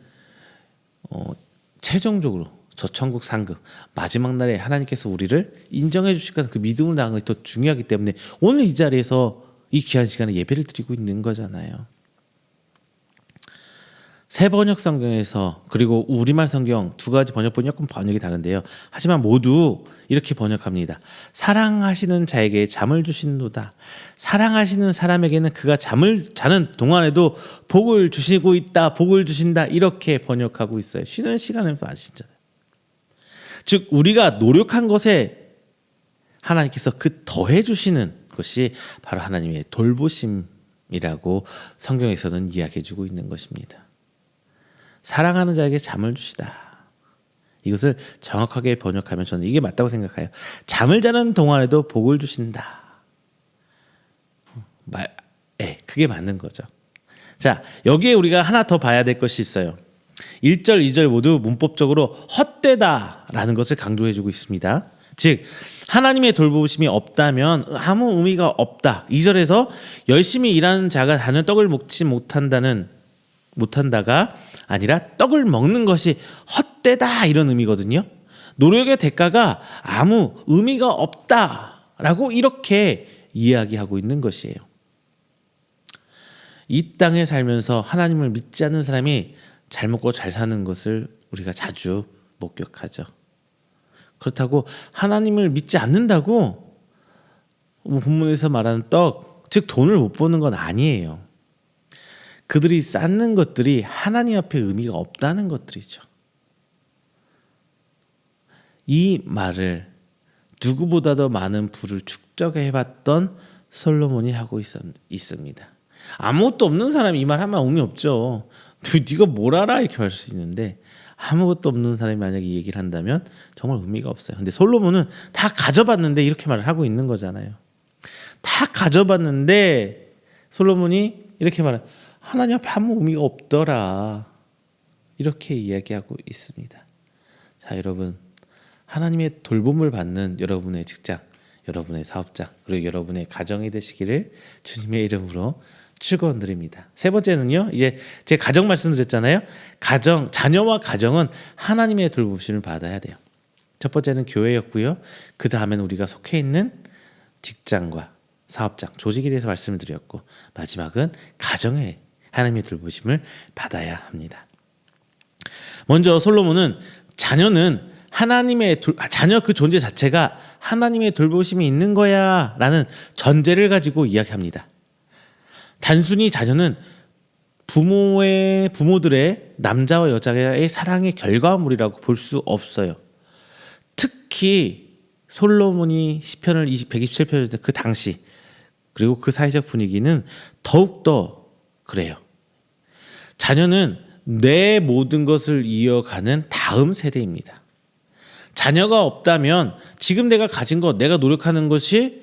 최종적으로 저 천국 상급 마지막 날에 하나님께서 우리를 인정해 주실 거라는 그 믿음을 나가는 것이 더 중요하기 때문에 오늘 이 자리에서 이 귀한 시간에 예배를 드리고 있는 거잖아요. 새 번역 성경에서 그리고 우리말 성경 두 가지 번역본이 조금 번역이 다른데요. 하지만 모두 이렇게 번역합니다. 사랑하시는 자에게 잠을 주신도다. 사랑하시는 사람에게는 그가 잠을 자는 동안에도 복을 주시고 있다. 복을 주신다. 이렇게 번역하고 있어요. 쉬는 시간을 마시잖아요. 즉 우리가 노력한 것에 하나님께서 그 더해 주시는 것이 바로 하나님의 돌보심이라고 성경에서는 이야기해 주고 있는 것입니다. 사랑하는 자에게 잠을 주시다. 이것을 정확하게 번역하면 저는 이게 맞다고 생각해요. 잠을 자는 동안에도 복을 주신다. 그게 맞는 거죠. 자, 여기에 우리가 하나 더 봐야 될 것이 있어요. 1절, 2절 모두 문법적으로 헛되다라는 것을 강조해 주고 있습니다. 즉 하나님의 돌보심이 없다면 아무 의미가 없다. 2절에서 열심히 일하는 자가 단연 떡을 먹지 못한다가 아니라 떡을 먹는 것이 헛되다 이런 의미거든요. 노력의 대가가 아무 의미가 없다라고 이렇게 이야기하고 있는 것이에요. 이 땅에 살면서 하나님을 믿지 않는 사람이 잘 먹고 잘 사는 것을 우리가 자주 목격하죠. 그렇다고 하나님을 믿지 않는다고 본문에서 말하는 떡, 즉 돈을 못 버는 건 아니에요. 그들이 쌓는 것들이 하나님 앞에 의미가 없다는 것들이죠. 이 말을 누구보다도 많은 부를 축적해봤던 솔로몬이 하고 있습니다. 아무것도 없는 사람이 이 말 하면 의미 없죠. 네가 뭘 알아? 이렇게 할 수 있는데 아무것도 없는 사람이 만약에 이 얘기를 한다면 정말 의미가 없어요. 근데 솔로몬은 다 가져봤는데 이렇게 말을 하고 있는 거잖아요. 다 가져봤는데 솔로몬이 이렇게 말해요. 하나님 앞에 아무 의미가 없더라. 이렇게 이야기하고 있습니다. 자, 여러분, 하나님의 돌봄을 받는 여러분의 직장, 여러분의 사업장, 그리고 여러분의 가정이 되시기를 주님의 이름으로 축원드립니다. 세 번째는요, 이제 제 가정 말씀드렸잖아요. 자녀와 가정은 하나님의 돌보심을 받아야 돼요. 첫 번째는 교회였고요. 그 다음에는 우리가 속해 있는 직장과 사업장, 조직에 대해서 말씀을 드렸고, 마지막은 가정에 하나님의 돌보심을 받아야 합니다. 먼저 솔로몬은 자녀 그 존재 자체가 하나님의 돌보심이 있는 거야 라는 전제를 가지고 이야기합니다. 단순히 자녀는 부모들의 남자와 여자의 사랑의 결과물이라고 볼 수 없어요. 특히 솔로몬이 시편을 127편을 때 그 당시 그리고 그 사회적 분위기는 더욱더 그래요. 자녀는 내 모든 것을 이어가는 다음 세대입니다. 자녀가 없다면 지금 내가 가진 것, 내가 노력하는 것이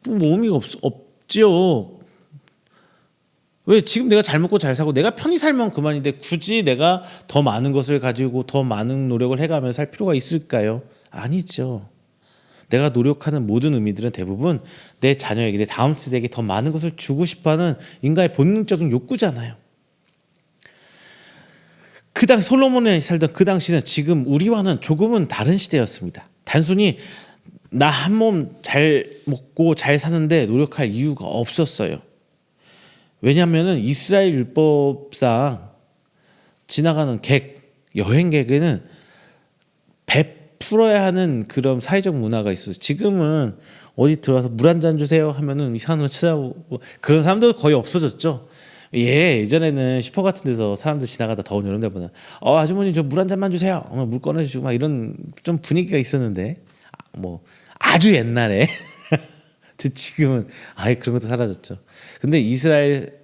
뭐 의미가 없지요. 왜 지금 내가 잘 먹고 잘 사고 내가 편히 살면 그만인데 굳이 내가 더 많은 것을 가지고 더 많은 노력을 해가면서 살 필요가 있을까요? 아니죠. 내가 노력하는 모든 의미들은 대부분 내 자녀에게, 내 다음 세대에게 더 많은 것을 주고 싶어하는 인간의 본능적인 욕구잖아요. 그 당시 솔로몬이 살던 그 당시는 지금 우리와는 조금은 다른 시대였습니다. 단순히 나 한 몸 잘 먹고 잘 사는데 노력할 이유가 없었어요. 왜냐하면 이스라엘 율법상 지나가는 여행객에는 베풀어야 하는 그런 사회적 문화가 있어서 지금은 어디 들어와서 물 한 잔 주세요 하면은 이상한 거 찾아오고 그런 사람도 거의 없어졌죠. 예전에는 슈퍼 같은 데서 사람들 지나가다 더운 여름 되면 아주머니 저 물 한 잔만 주세요. 물 꺼내주시고 막 이런 좀 분위기가 있었는데 뭐 아주 옛날에 지금은 아예 그런 것도 사라졌죠. 근데 이스라엘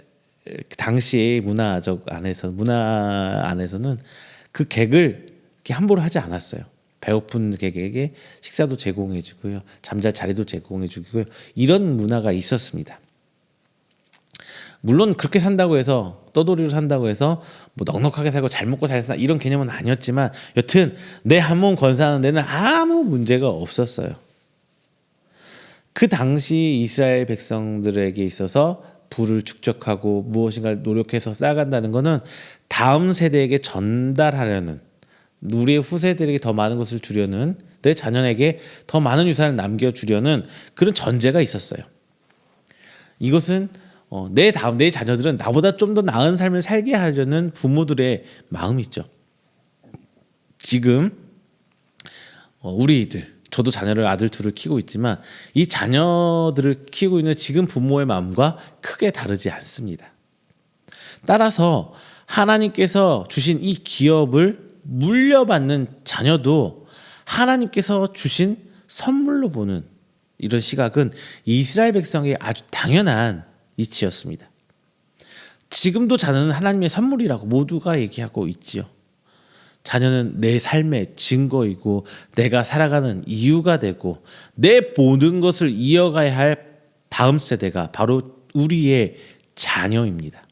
당시 문화 안에서는 그 객을 이렇게 함부로 하지 않았어요. 배고픈 객에게 식사도 제공해주고요, 잠잘 자리도 제공해주고요, 이런 문화가 있었습니다. 물론 그렇게 산다고 해서 떠돌이로 산다고 해서 뭐 넉넉하게 살고 잘 먹고 잘 산다 이런 개념은 아니었지만 여튼 내 한 몸 건사하는 데는 아무 문제가 없었어요. 그 당시 이스라엘 백성들에게 있어서 부를 축적하고 무엇인가 노력해서 쌓아간다는 것은 다음 세대에게 전달하려는, 우리의 후세들에게 더 많은 것을 주려는, 내 자녀에게 더 많은 유산을 남겨주려는 그런 전제가 있었어요. 이것은 내 자녀들은 나보다 좀 더 나은 삶을 살게 하려는 부모들의 마음이죠. 지금 저도 자녀를 아들 둘을 키우고 있지만 이 자녀들을 키우고 있는 지금 부모의 마음과 크게 다르지 않습니다. 따라서 하나님께서 주신 이 기업을 물려받는 자녀도 하나님께서 주신 선물로 보는 이런 시각은 이스라엘 백성의 아주 당연한 이치였습니다. 지금도 자녀는 하나님의 선물이라고 모두가 얘기하고 있지요. 자녀는 내 삶의 증거이고 내가 살아가는 이유가 되고 내 모든 것을 이어가야 할 다음 세대가 바로 우리의 자녀입니다.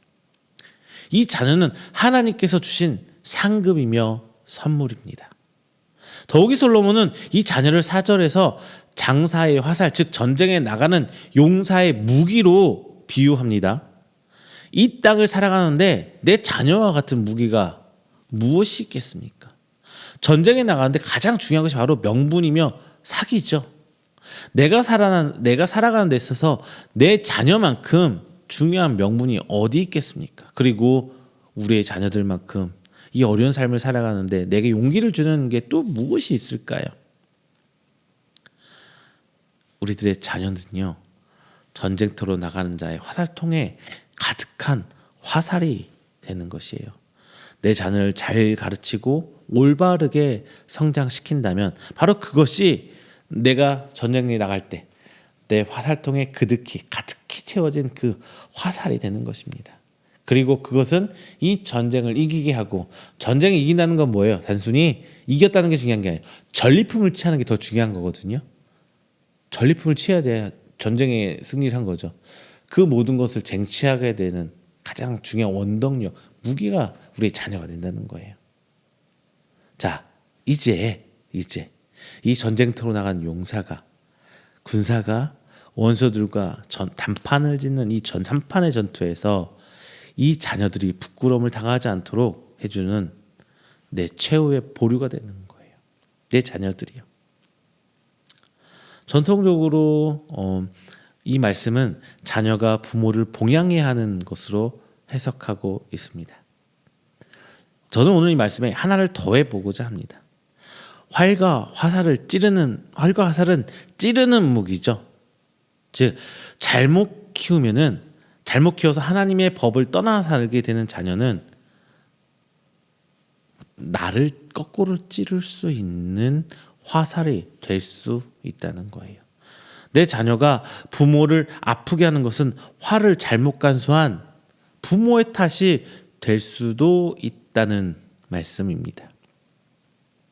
이 자녀는 하나님께서 주신 상급이며 선물입니다. 더욱이 솔로몬은 이 자녀를 4절에서 장사의 화살, 즉 전쟁에 나가는 용사의 무기로 비유합니다. 이 땅을 살아가는데 내 자녀와 같은 무기가 무엇이 있겠습니까? 전쟁에 나가는데 가장 중요한 것이 바로 명분이며 사기죠. 내가 살아가는 데 있어서 내 자녀만큼 중요한 명분이 어디 있겠습니까? 그리고 우리의 자녀들만큼 이 어려운 삶을 살아가는데 내게 용기를 주는 게 또 무엇이 있을까요? 우리들의 자녀는요, 전쟁터로 나가는 자의 화살통에 가득한 화살이 되는 것이에요. 내 자녀를 잘 가르치고 올바르게 성장시킨다면 바로 그것이 내가 전쟁에 나갈 때 내 화살통에 가득히 채워진 그 화살이 되는 것입니다. 그리고 그것은 이 전쟁을 이기게 하고, 전쟁을 이긴다는 건 뭐예요? 단순히 이겼다는 게 중요한 게 아니에요. 전리품을 취하는 게 더 중요한 거거든요. 전리품을 취해야 돼야 전쟁에 승리를 한 거죠. 그 모든 것을 쟁취하게 되는 가장 중요한 원동력, 무기가 우리의 자녀가 된다는 거예요. 자, 이제 이 전쟁터로 나간 군사가 원수들과 단판을 짓는 이 단판의 전투에서 이 자녀들이 부끄러움을 당하지 않도록 해주는 내 최후의 보류가 되는 거예요. 내 자녀들이요. 전통적으로 이 말씀은 자녀가 부모를 봉양해야 하는 것으로 해석하고 있습니다. 저는 오늘 이 말씀에 하나를 더해 보고자 합니다. 활과 화살은 찌르는 무기죠. 즉 잘못 키워서 하나님의 법을 떠나 살게 되는 자녀는 나를 거꾸로 찌를 수 있는 화살이 될 수 있다는 거예요. 내 자녀가 부모를 아프게 하는 것은 화를 잘못 간수한 부모의 탓이 될 수도 있다는 말씀입니다.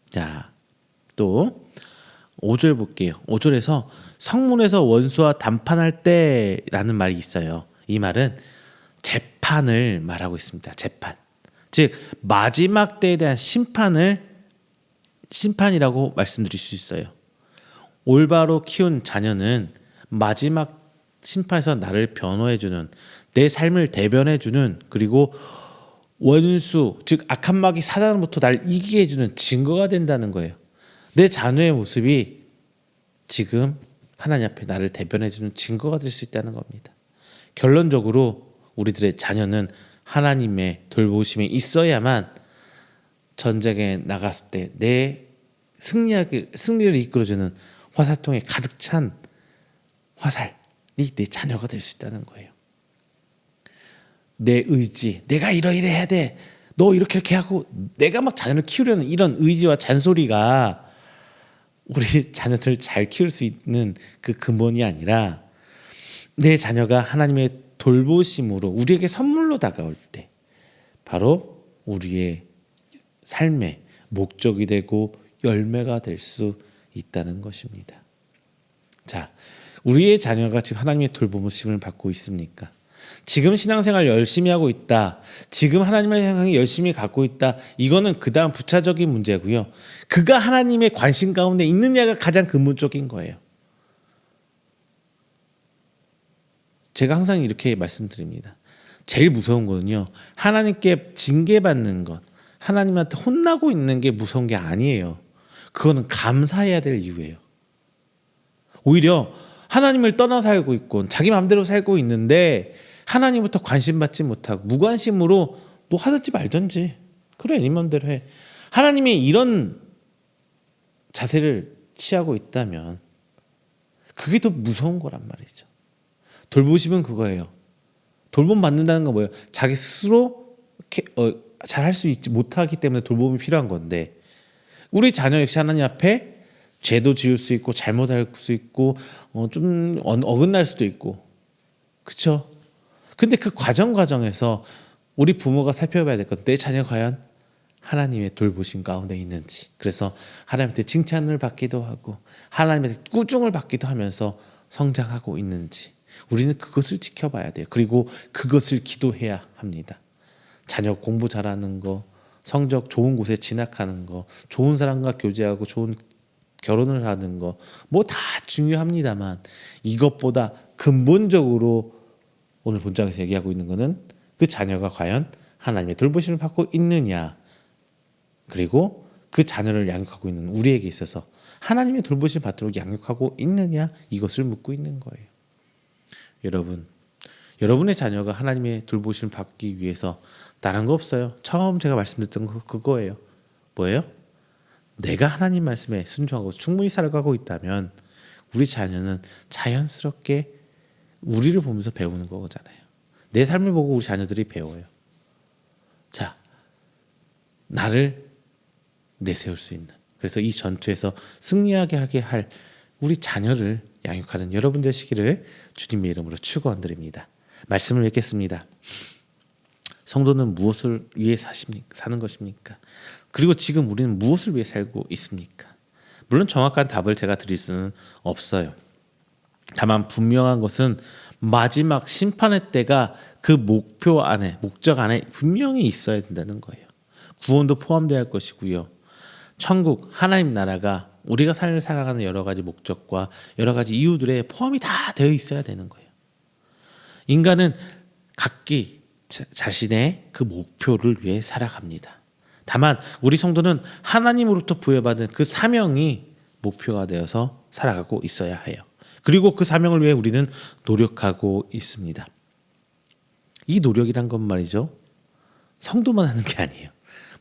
자, 또 5절 볼게요. 5절에서 성문에서 원수와 담판할 때라는 말이 있어요. 이 말은 재판을 말하고 있습니다. 재판. 즉 마지막 때에 대한 심판이라고 말씀드릴 수 있어요. 올바로 키운 자녀는 마지막 심판에서 나를 변호해주는, 내 삶을 대변해주는, 그리고 원수, 즉 악한 마귀 사단으로부터 나를 이기게 해주는 증거가 된다는 거예요. 내 자녀의 모습이 지금 하나님 앞에 나를 대변해주는 증거가 될 수 있다는 겁니다. 결론적으로 우리들의 자녀는 하나님의 돌보심이 있어야만 전쟁에 나갔을 때 내 승리를 이끌어주는 화살통에 가득 찬 화살이 내 자녀가 될 수 있다는 거예요. 내 의지, 내가 이러이러해야 돼, 너 이렇게 하고, 내가 막 자녀를 키우려는 이런 의지와 잔소리가 우리 자녀들을 잘 키울 수 있는 그 근본이 아니라, 내 자녀가 하나님의 돌보심으로 우리에게 선물로 다가올 때 바로 우리의 삶의 목적이 되고 열매가 될 수 있다는 것입니다. 자, 우리의 자녀가 지금 하나님의 돌보심을 받고 있습니까? 지금 신앙생활 열심히 하고 있다, 지금 하나님의 향해 열심히 갖고 있다, 이거는 그 다음 부차적인 문제고요. 그가 하나님의 관심 가운데 있느냐가 가장 근본적인 거예요. 제가 항상 이렇게 말씀드립니다. 제일 무서운 거는요, 하나님께 징계받는 것, 하나님한테 혼나고 있는 게 무서운 게 아니에요. 그거는 감사해야 될 이유예요. 오히려 하나님을 떠나 살고 있고 자기 마음대로 살고 있는데 하나님부터 관심받지 못하고 무관심으로 너 하든지 말든지, 그래 네 마음대로 해, 하나님이 이런 자세를 취하고 있다면 그게 더 무서운 거란 말이죠. 돌보심은 그거예요. 돌봄 받는다는 건 뭐예요? 자기 스스로 잘 할 수 있지 못하기 때문에 돌봄이 필요한 건데, 우리 자녀 역시 하나님 앞에 죄도 지을 수 있고 잘못할 수 있고 좀 어긋날 수도 있고, 그렇죠? 근데 그 과정에서 우리 부모가 살펴봐야 될 건 내 자녀가 과연 하나님의 돌보심 가운데 있는지, 그래서 하나님한테 칭찬을 받기도 하고 하나님한테 꾸중을 받기도 하면서 성장하고 있는지 우리는 그것을 지켜봐야 돼요. 그리고 그것을 기도해야 합니다. 자녀 공부 잘하는 거, 성적 좋은 곳에 진학하는 거, 좋은 사람과 교제하고 좋은 결혼을 하는 거, 뭐 다 중요합니다만 이것보다 근본적으로 오늘 본장에서 얘기하고 있는 거는 그 자녀가 과연 하나님의 돌보심을 받고 있느냐, 그리고 그 자녀를 양육하고 있는 우리에게 있어서 하나님의 돌보심을 받도록 양육하고 있느냐, 이것을 묻고 있는 거예요. 여러분의 자녀가 하나님의 돌보심을 받기 위해서 다른 거 없어요. 처음 제가 말씀드렸던 거 그거예요. 뭐예요? 내가 하나님 말씀에 순종하고 충분히 살아가고 있다면 우리 자녀는 자연스럽게 우리를 보면서 배우는 거잖아요. 내 삶을 보고 우리 자녀들이 배워요. 자, 나를 내세울 수 있는, 그래서 이 전투에서 승리하게 하게 할 우리 자녀를 양육하는 여러분 되시기를 주님의 이름으로 축원드립니다. 말씀을 읽겠습니다. 성도는 무엇을 위해 사는 것입니까? 그리고 지금 우리는 무엇을 위해 살고 있습니까? 물론 정확한 답을 제가 드릴 수는 없어요. 다만 분명한 것은 마지막 심판의 때가 그 목적 안에 분명히 있어야 된다는 거예요. 구원도 포함되어야 할 것이고요. 천국, 하나님 나라가 우리가 삶을 살아가는 여러 가지 목적과 여러 가지 이유들에 포함이 다 되어 있어야 되는 거예요. 인간은 각기 자신의 그 목표를 위해 살아갑니다. 다만 우리 성도는 하나님으로부터 부여받은 그 사명이 목표가 되어서 살아가고 있어야 해요. 그리고 그 사명을 위해 우리는 노력하고 있습니다. 이 노력이란 건 말이죠, 성도만 하는 게 아니에요.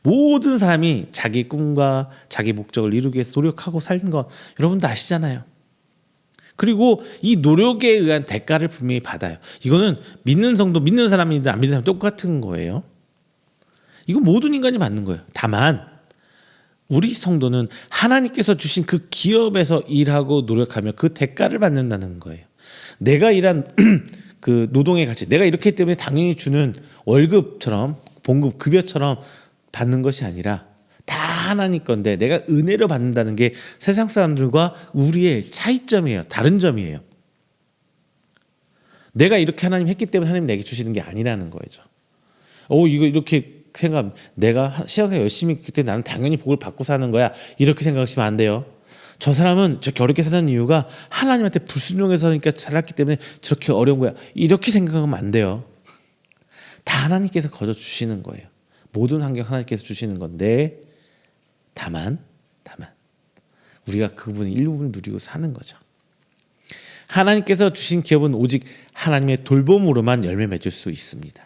모든 사람이 자기 꿈과 자기 목적을 이루기 위해서 노력하고 사는 거 여러분도 아시잖아요. 그리고 이 노력에 의한 대가를 분명히 받아요. 이거는 믿는 성도, 믿는 사람이든 안 믿는 사람 똑같은 거예요. 이건 모든 인간이 받는 거예요. 다만 우리 성도는 하나님께서 주신 그 기업에서 일하고 노력하며 그 대가를 받는다는 거예요. 내가 일한 그 노동의 가치, 내가 이렇기 때문에 당연히 주는 월급처럼 봉급, 급여처럼 받는 것이 아니라 다 하나님 건데 내가 은혜로 받는다는 게 세상 사람들과 우리의 차이점이에요. 다른 점이에요. 내가 이렇게 하나님 했기 때문에 하나님 내게 주시는 게 아니라는 거죠. 이거 이렇게 생각, 내가 신앙생활 열심히 했기 때문에 나는 당연히 복을 받고 사는 거야, 이렇게 생각하시면 안 돼요. 저 사람은 저렇게 어렵게 사는 이유가 하나님한테 불순종해서 그러니까 살았기 때문에 저렇게 어려운 거야, 이렇게 생각하면 안 돼요. 다 하나님께서 거저 주시는 거예요. 모든 환경 하나님께서 주시는 건데 다만 우리가 그분의 일부분을 누리고 사는 거죠. 하나님께서 주신 기업은 오직 하나님의 돌봄으로만 열매 맺을 수 있습니다.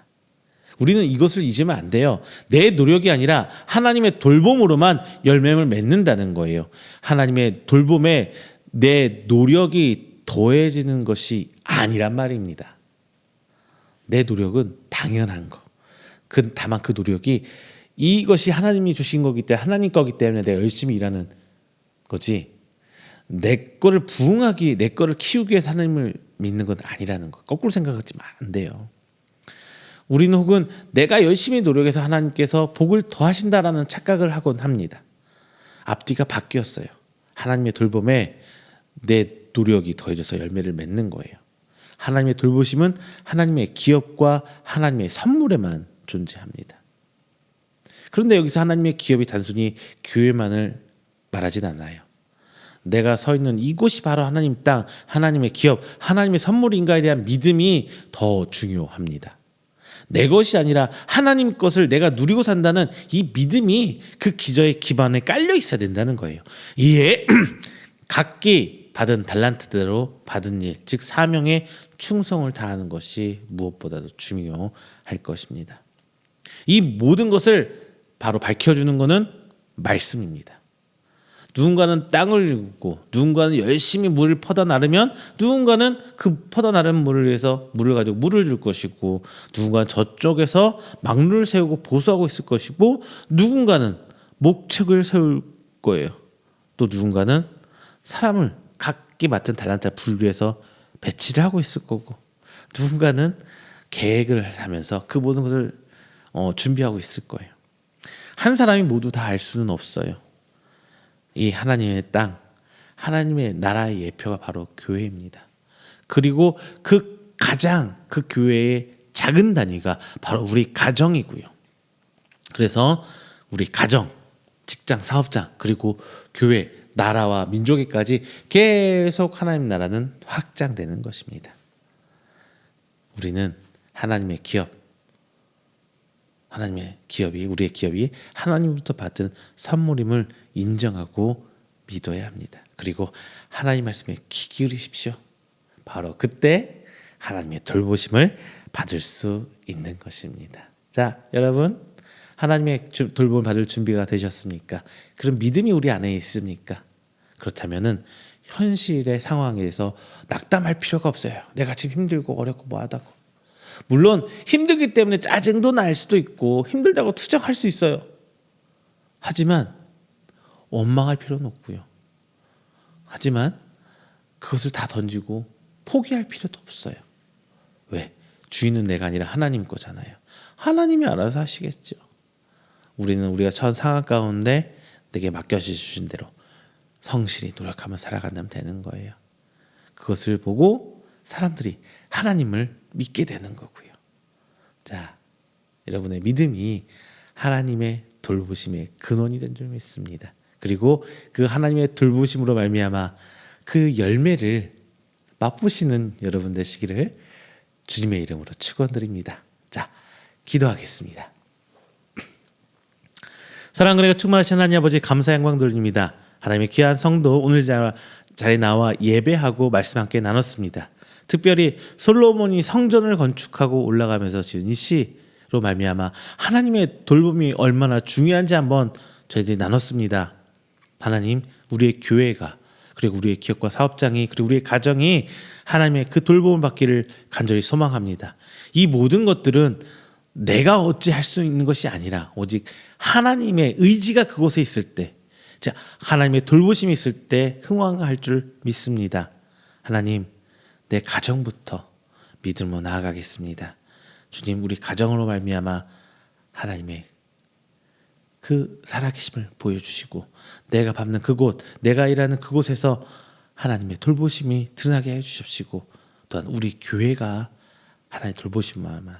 우리는 이것을 잊으면 안 돼요. 내 노력이 아니라 하나님의 돌봄으로만 열매를 맺는다는 거예요. 하나님의 돌봄에 내 노력이 더해지는 것이 아니란 말입니다. 내 노력은 당연한 거. 다만 그 노력이 이것이 하나님이 주신 거기 때문에 하나님 거기 때문에 내가 열심히 일하는 거지. 내 거를 부응하기, 내 거를 키우기 위해서 하나님을 믿는 건 아니라는 거. 거꾸로 생각하지만 안 돼요. 우리는 혹은 내가 열심히 노력해서 하나님께서 복을 더하신다라는 착각을 하곤 합니다. 앞뒤가 바뀌었어요. 하나님의 돌봄에 내 노력이 더해져서 열매를 맺는 거예요. 하나님의 돌보심은 하나님의 기업과 하나님의 선물에만 존재합니다. 그런데 여기서 하나님의 기업이 단순히 교회만을 말하진 않아요. 내가 서 있는 이곳이 바로 하나님 땅, 하나님의 기업, 하나님의 선물인가에 대한 믿음이 더 중요합니다. 내 것이 아니라 하나님 것을 내가 누리고 산다는 이 믿음이 그 기저의 기반에 깔려 있어야 된다는 거예요. 이에 각기 받은 달란트대로 받은 일, 즉 사명에 충성을 다하는 것이 무엇보다도 중요할 것입니다. 이 모든 것을 바로 밝혀주는 것은 말씀입니다. 누군가는 땅을 줍고 누군가는 열심히 물을 퍼다 나르면 누군가는 그 퍼다 나른 물을 위해서 물을 가지고 물을 줄 것이고 누군가는 저쪽에서 막루를 세우고 보수하고 있을 것이고 누군가는 목책을 세울 거예요. 또 누군가는 사람을 각기 맡은 달란트를 분류해서 배치를 하고 있을 거고 누군가는 계획을 하면서 그 모든 것을 준비하고 있을 거예요. 한 사람이 모두 다 알 수는 없어요. 이 하나님의 땅, 하나님의 나라의 예표가 바로 교회입니다. 그리고 그 교회의 작은 단위가 바로 우리 가정이고요. 그래서 우리 가정, 직장, 사업장, 그리고 교회, 나라와 민족에까지 계속 하나님 나라는 확장되는 것입니다. 우리는 하나님의 기업, 우리의 기업이 하나님으로부터 받은 선물임을 인정하고 믿어야 합니다. 그리고 하나님 말씀에 귀 기울이십시오. 바로 그때 하나님의 돌보심을 받을 수 있는 것입니다. 자, 여러분, 하나님의 돌봄을 받을 준비가 되셨습니까? 그런 믿음이 우리 안에 있습니까? 그렇다면은 현실의 상황에서 낙담할 필요가 없어요. 내가 지금 힘들고 어렵고 뭐하다고. 물론 힘들기 때문에 짜증도 날 수도 있고 힘들다고 투정할 수 있어요. 하지만 원망할 필요는 없고요. 하지만 그것을 다 던지고 포기할 필요도 없어요. 왜? 주인은 내가 아니라 하나님 거잖아요. 하나님이 알아서 하시겠죠. 우리가 처한 상황 가운데 내게 맡겨주신 대로 성실히 노력하며 살아간다면 되는 거예요. 그것을 보고 사람들이 하나님을 믿게 되는 거고요. 자, 여러분의 믿음이 하나님의 돌보심의 근원이 된 줄 믿습니다. 그리고 그 하나님의 돌보심으로 말미암아 그 열매를 맛보시는 여러분 되시기를 주님의 이름으로 축원드립니다. 자, 기도하겠습니다. 사랑과 은혜가 충만하신 하나님 아버지 감사 영광 돌립니다. 하나님의 귀한 성도 오늘 자리에 나와 예배하고 말씀 함께 나눴습니다. 특별히 솔로몬이 성전을 건축하고 올라가면서 지은 이 시로 말미암아 하나님의 돌봄이 얼마나 중요한지 한번 저희들이 나눴습니다. 하나님, 우리의 교회가 그리고 우리의 기업과 사업장이 그리고 우리의 가정이 하나님의 그 돌봄을 받기를 간절히 소망합니다. 이 모든 것들은 내가 어찌할 수 있는 것이 아니라 오직 하나님의 의지가 그곳에 있을 때, 자, 하나님의 돌보심이 있을 때 흥왕할 줄 믿습니다. 하나님, 내 가정부터 믿음으로 나아가겠습니다. 주님, 우리 가정으로 말미암아 하나님의 그 살아계심을 보여주시고 내가 밟는 그곳, 내가 일하는 그곳에서 하나님의 돌보심이 드러나게 해주십시고 또한 우리 교회가 하나님의 돌보심만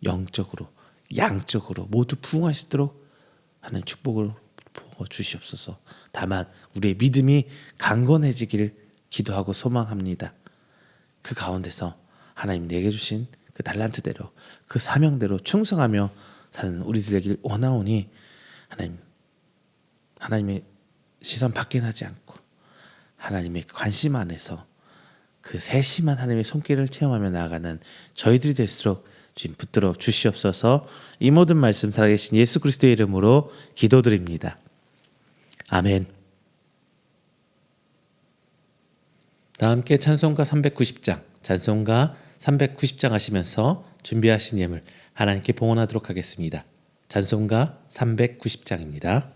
영적으로 양적으로 모두 부흥할 수 있도록 하나님 축복을 부어 주시옵소서. 다만 우리의 믿음이 강건해지기를 기도하고 소망합니다. 그 가운데서 하나님 내게 주신 그 달란트대로 그 사명대로 충성하며 사는 우리들 되길 원하오니 하나님의 시선 밖에 나지 않고 하나님의 관심 안에서 그 세심한 하나님의 손길을 체험하며 나아가는 저희들이 될수록 주님 붙들어 주시옵소서. 이 모든 말씀 살아계신 예수 그리스도의 이름으로 기도드립니다. 아멘. 다 함께 찬송가 390장 하시면서 준비하신 예물 하나님께 봉헌하도록 하겠습니다. 찬송가 390장입니다.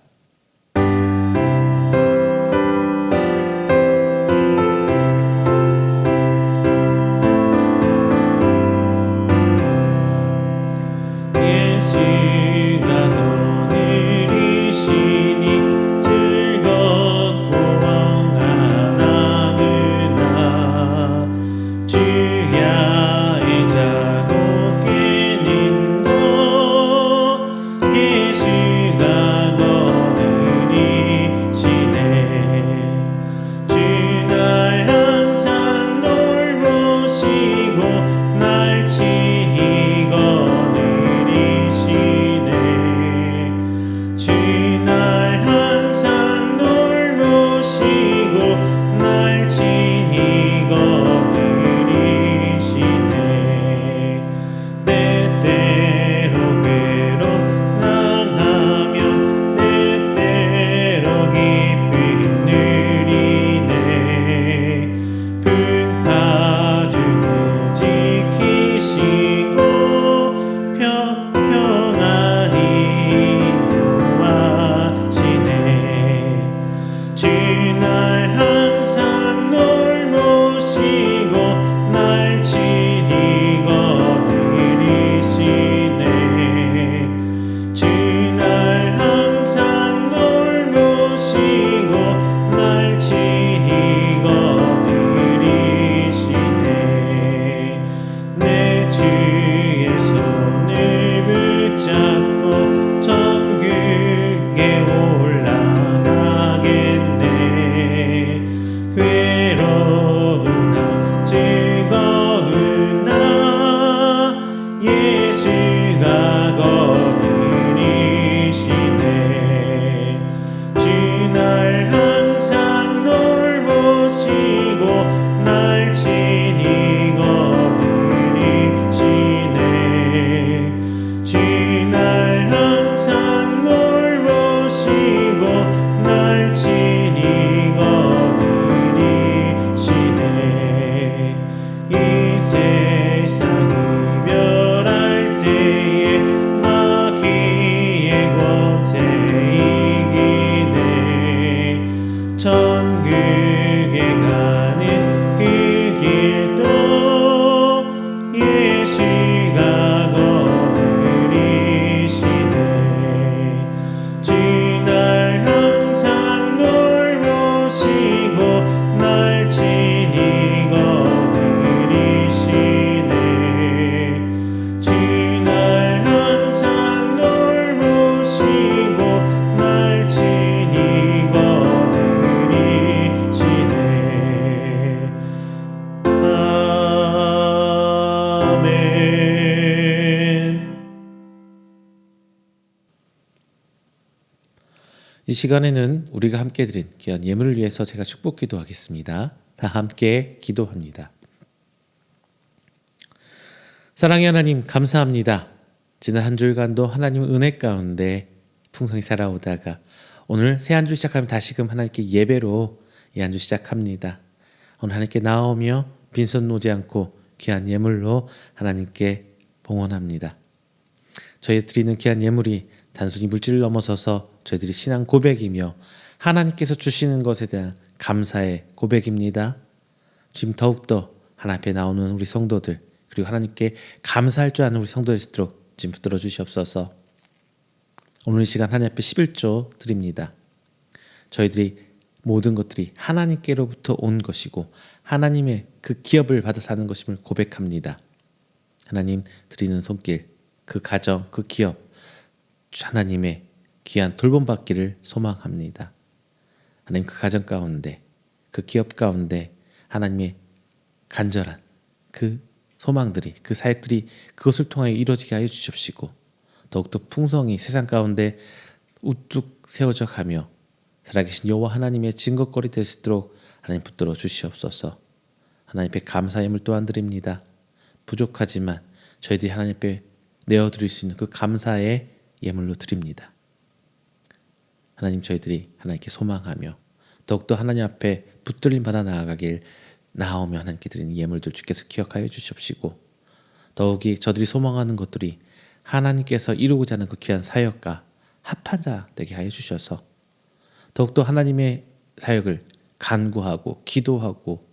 이 시간에는 우리가 함께 드린 귀한 예물을 위해서 제가 축복 기도하겠습니다. 다 함께 기도합니다. 사랑의 하나님 감사합니다. 지난 한 주간도 하나님 은혜 가운데 풍성히 살아오다가 오늘 새 한 주 시작하면 다시금 하나님께 예배로 이 한 주 시작합니다. 오늘 하나님께 나오며 빈손 놓지 않고 귀한 예물로 하나님께 봉헌합니다. 저희 드리는 귀한 예물이 단순히 물질을 넘어서서 저희들이 신앙 고백이며 하나님께서 주시는 것에 대한 감사의 고백입니다. 지금 더욱더 하나님 앞에 나오는 우리 성도들 그리고 하나님께 감사할 줄 아는 우리 성도들 있도록 지금 붙들어 주시옵소서. 오늘 이 시간 하나님 앞에 11조 드립니다. 저희들이 모든 것들이 하나님께로부터 온 것이고 하나님의 그 기업을 받아 사는 것임을 고백합니다. 하나님 드리는 손길, 그 가정, 그 기업 하나님의 귀한 돌봄받기를 소망합니다. 하나님 그 가정 가운데 그 기업 가운데 하나님의 간절한 그 소망들이 그 사역들이 그것을 통하여 이루어지게 하여 주십시고 더욱더 풍성히 세상 가운데 우뚝 세워져 가며 살아계신 여호와 하나님의 증거거리 될 수 있도록 하나님 붙들어 주시옵소서. 하나님 앞에 감사의 예물 또한 드립니다. 부족하지만 저희들이 하나님 앞에 내어드릴 수 있는 그 감사의 예물로 드립니다. 하나님 저희들이 하나님께 소망하며 더욱더 하나님 앞에 붙들림 받아 나아가길 나오며 하나님께 드리는 예물들 주께서 기억하여 주시옵시고 더욱이 저들이 소망하는 것들이 하나님께서 이루고자 하는 그 귀한 사역과 합한 자 되게 하여 주셔서 더욱더 하나님의 사역을 간구하고 기도하고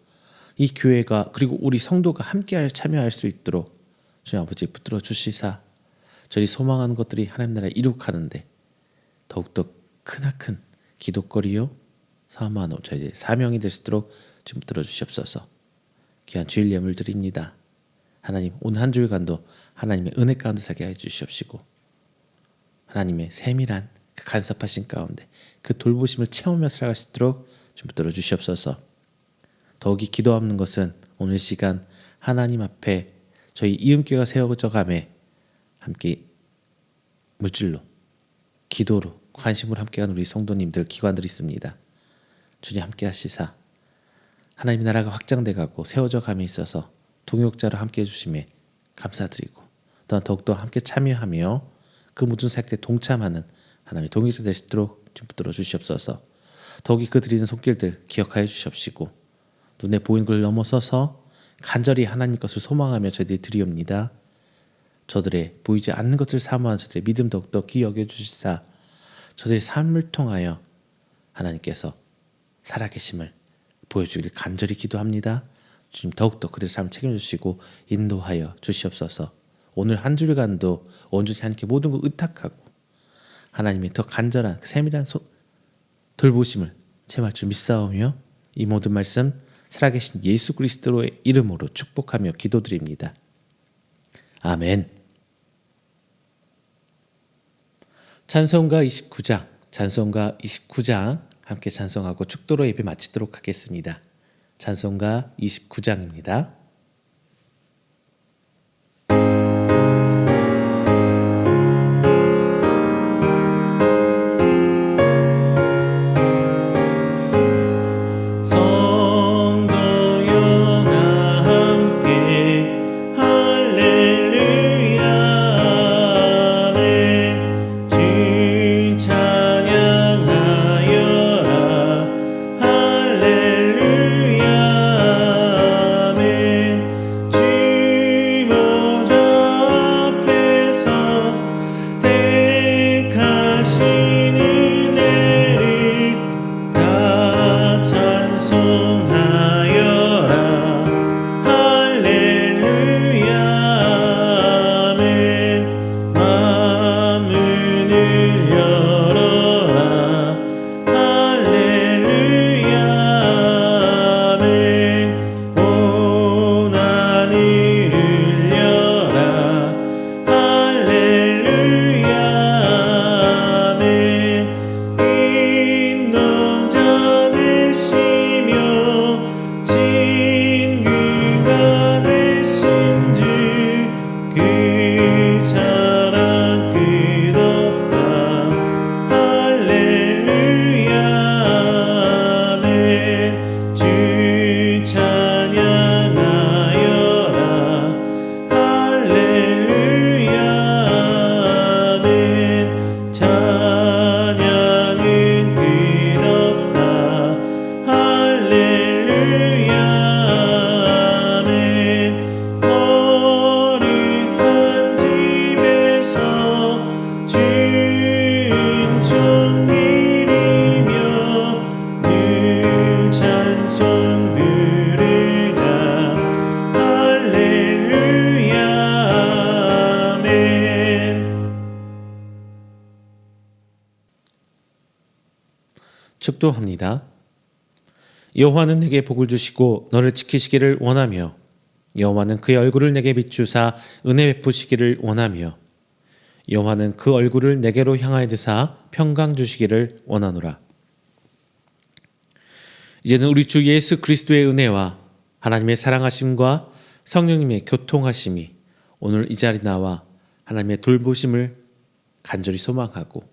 이 교회가 그리고 우리 성도가 함께 참여할 수 있도록 주님 아버지 붙들어 주시사 저희 소망하는 것들이 하나님 나라에 이룩하는데 더욱더 크나큰 기도거리요 사모하는 저희의 사명이 될 수 있도록 좀 붙들어 주시옵소서. 귀한 주일 예물 드립니다. 하나님 오늘 한 주일간도 하나님의 은혜 가운데 살게 해 주시옵시고 하나님의 세밀한 그 간섭하신 가운데 그 돌보심을 체험하며 살아갈 수 있도록 좀 붙들어 주시옵소서. 더욱이 기도하는 것은 오늘 시간 하나님 앞에 저희 이음교회가 세워져 가매 함께 물질로 기도로 관심으로 함께하는 우리 성도님들 기관들이 있습니다. 주님 함께 하시사 하나님의 나라가 확장돼 가고 세워져 감에 있어서 동역자로 함께 해주심에 감사드리고 또한 더욱더 함께 참여하며 그 모든 사역에 동참하는 하나님의 동역자 될 수 있도록 좀 붙들어 주시옵소서. 더욱이 그 드리는 손길들 기억하여 주시옵시고 눈에 보이는 걸 넘어서서 간절히 하나님 것을 소망하며 저희들이 드리옵니다. 저들의 보이지 않는 것을 사모하는 저들의 믿음 더욱더 귀히 여겨주시사 저들의 삶을 통하여 하나님께서 살아계심을 보여주기를 간절히 기도합니다. 주님 더욱더 그들의 삶을 책임주시고 인도하여 주시옵소서. 오늘 한 주일간도 온전히 하나님께 모든 걸 의탁하고 하나님의 더 간절한 세밀한 돌보심을 체험할 줄 믿사오며 이 모든 말씀 살아계신 예수 그리스도의 이름으로 축복하며 기도드립니다. 아멘. 찬송가 29장 함께 찬송하고 축도로 예배 마치도록 하겠습니다. 찬송가 29장입니다. 축도합니다. 여호와는 내게 복을 주시고 너를 지키시기를 원하며 여호와는 그의 얼굴을 내게 비추사 은혜 베푸시기를 원하며 여호와는 그 얼굴을 내게로 향하여 드사 평강 주시기를 원하노라. 이제는 우리 주 예수 그리스도의 은혜와 하나님의 사랑하심과 성령님의 교통하심이 오늘 이 자리 나와 하나님의 돌보심을 간절히 소망하고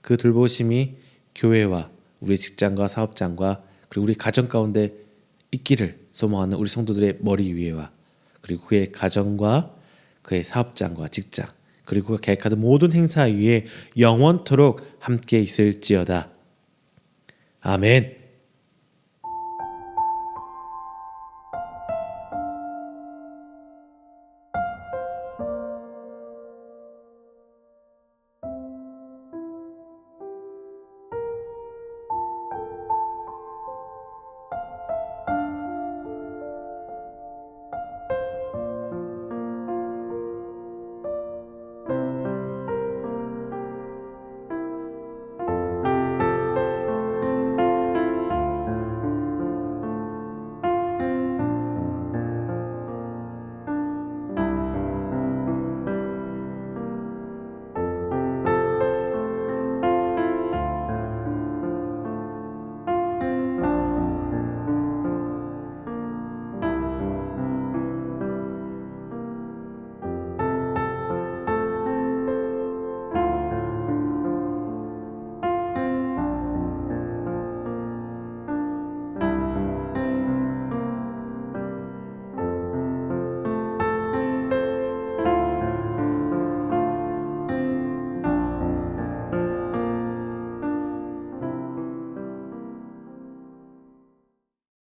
그 돌보심이 교회와 우리 직장과 사업장과 그리고 우리 가정 가운데 있기를 소망하는 우리 성도들의 머리 위에와 그리고 그의 가정과 그의 사업장과 직장 그리고 그가 계획하는 모든 행사 위에 영원토록 함께 있을지어다. 아멘.